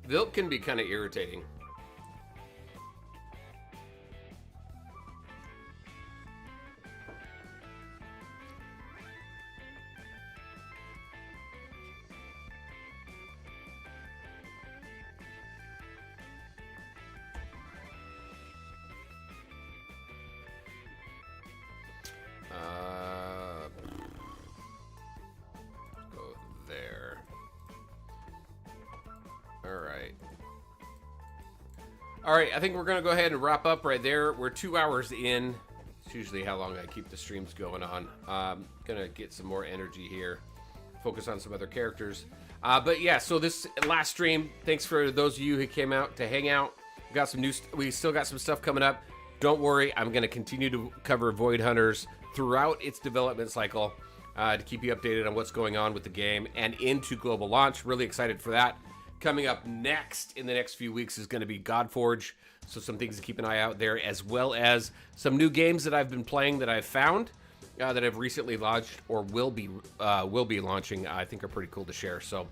Vilk can be kind of irritating. Go there. All right, I think we're going to go ahead and wrap up right there. We're 2 hours in. It's usually how long I keep the streams going on. Going to get some more energy here. Focus on some other characters. But yeah, so this last stream, thanks for those of you who came out to hang out. We still got some stuff coming up. Don't worry, I'm going to continue to cover Void Hunters throughout its development cycle to keep you updated on what's going on with the game and into global launch. Really excited for that. Coming up next in the next few weeks is going to be Godforge, so some things to keep an eye out there, as well as some new games that I've been playing that I've found that I've recently launched or will be launching. I think are pretty cool to share. So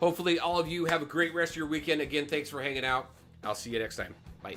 hopefully all of you have a great rest of your weekend. Again, thanks for hanging out. I'll see you next time. Bye.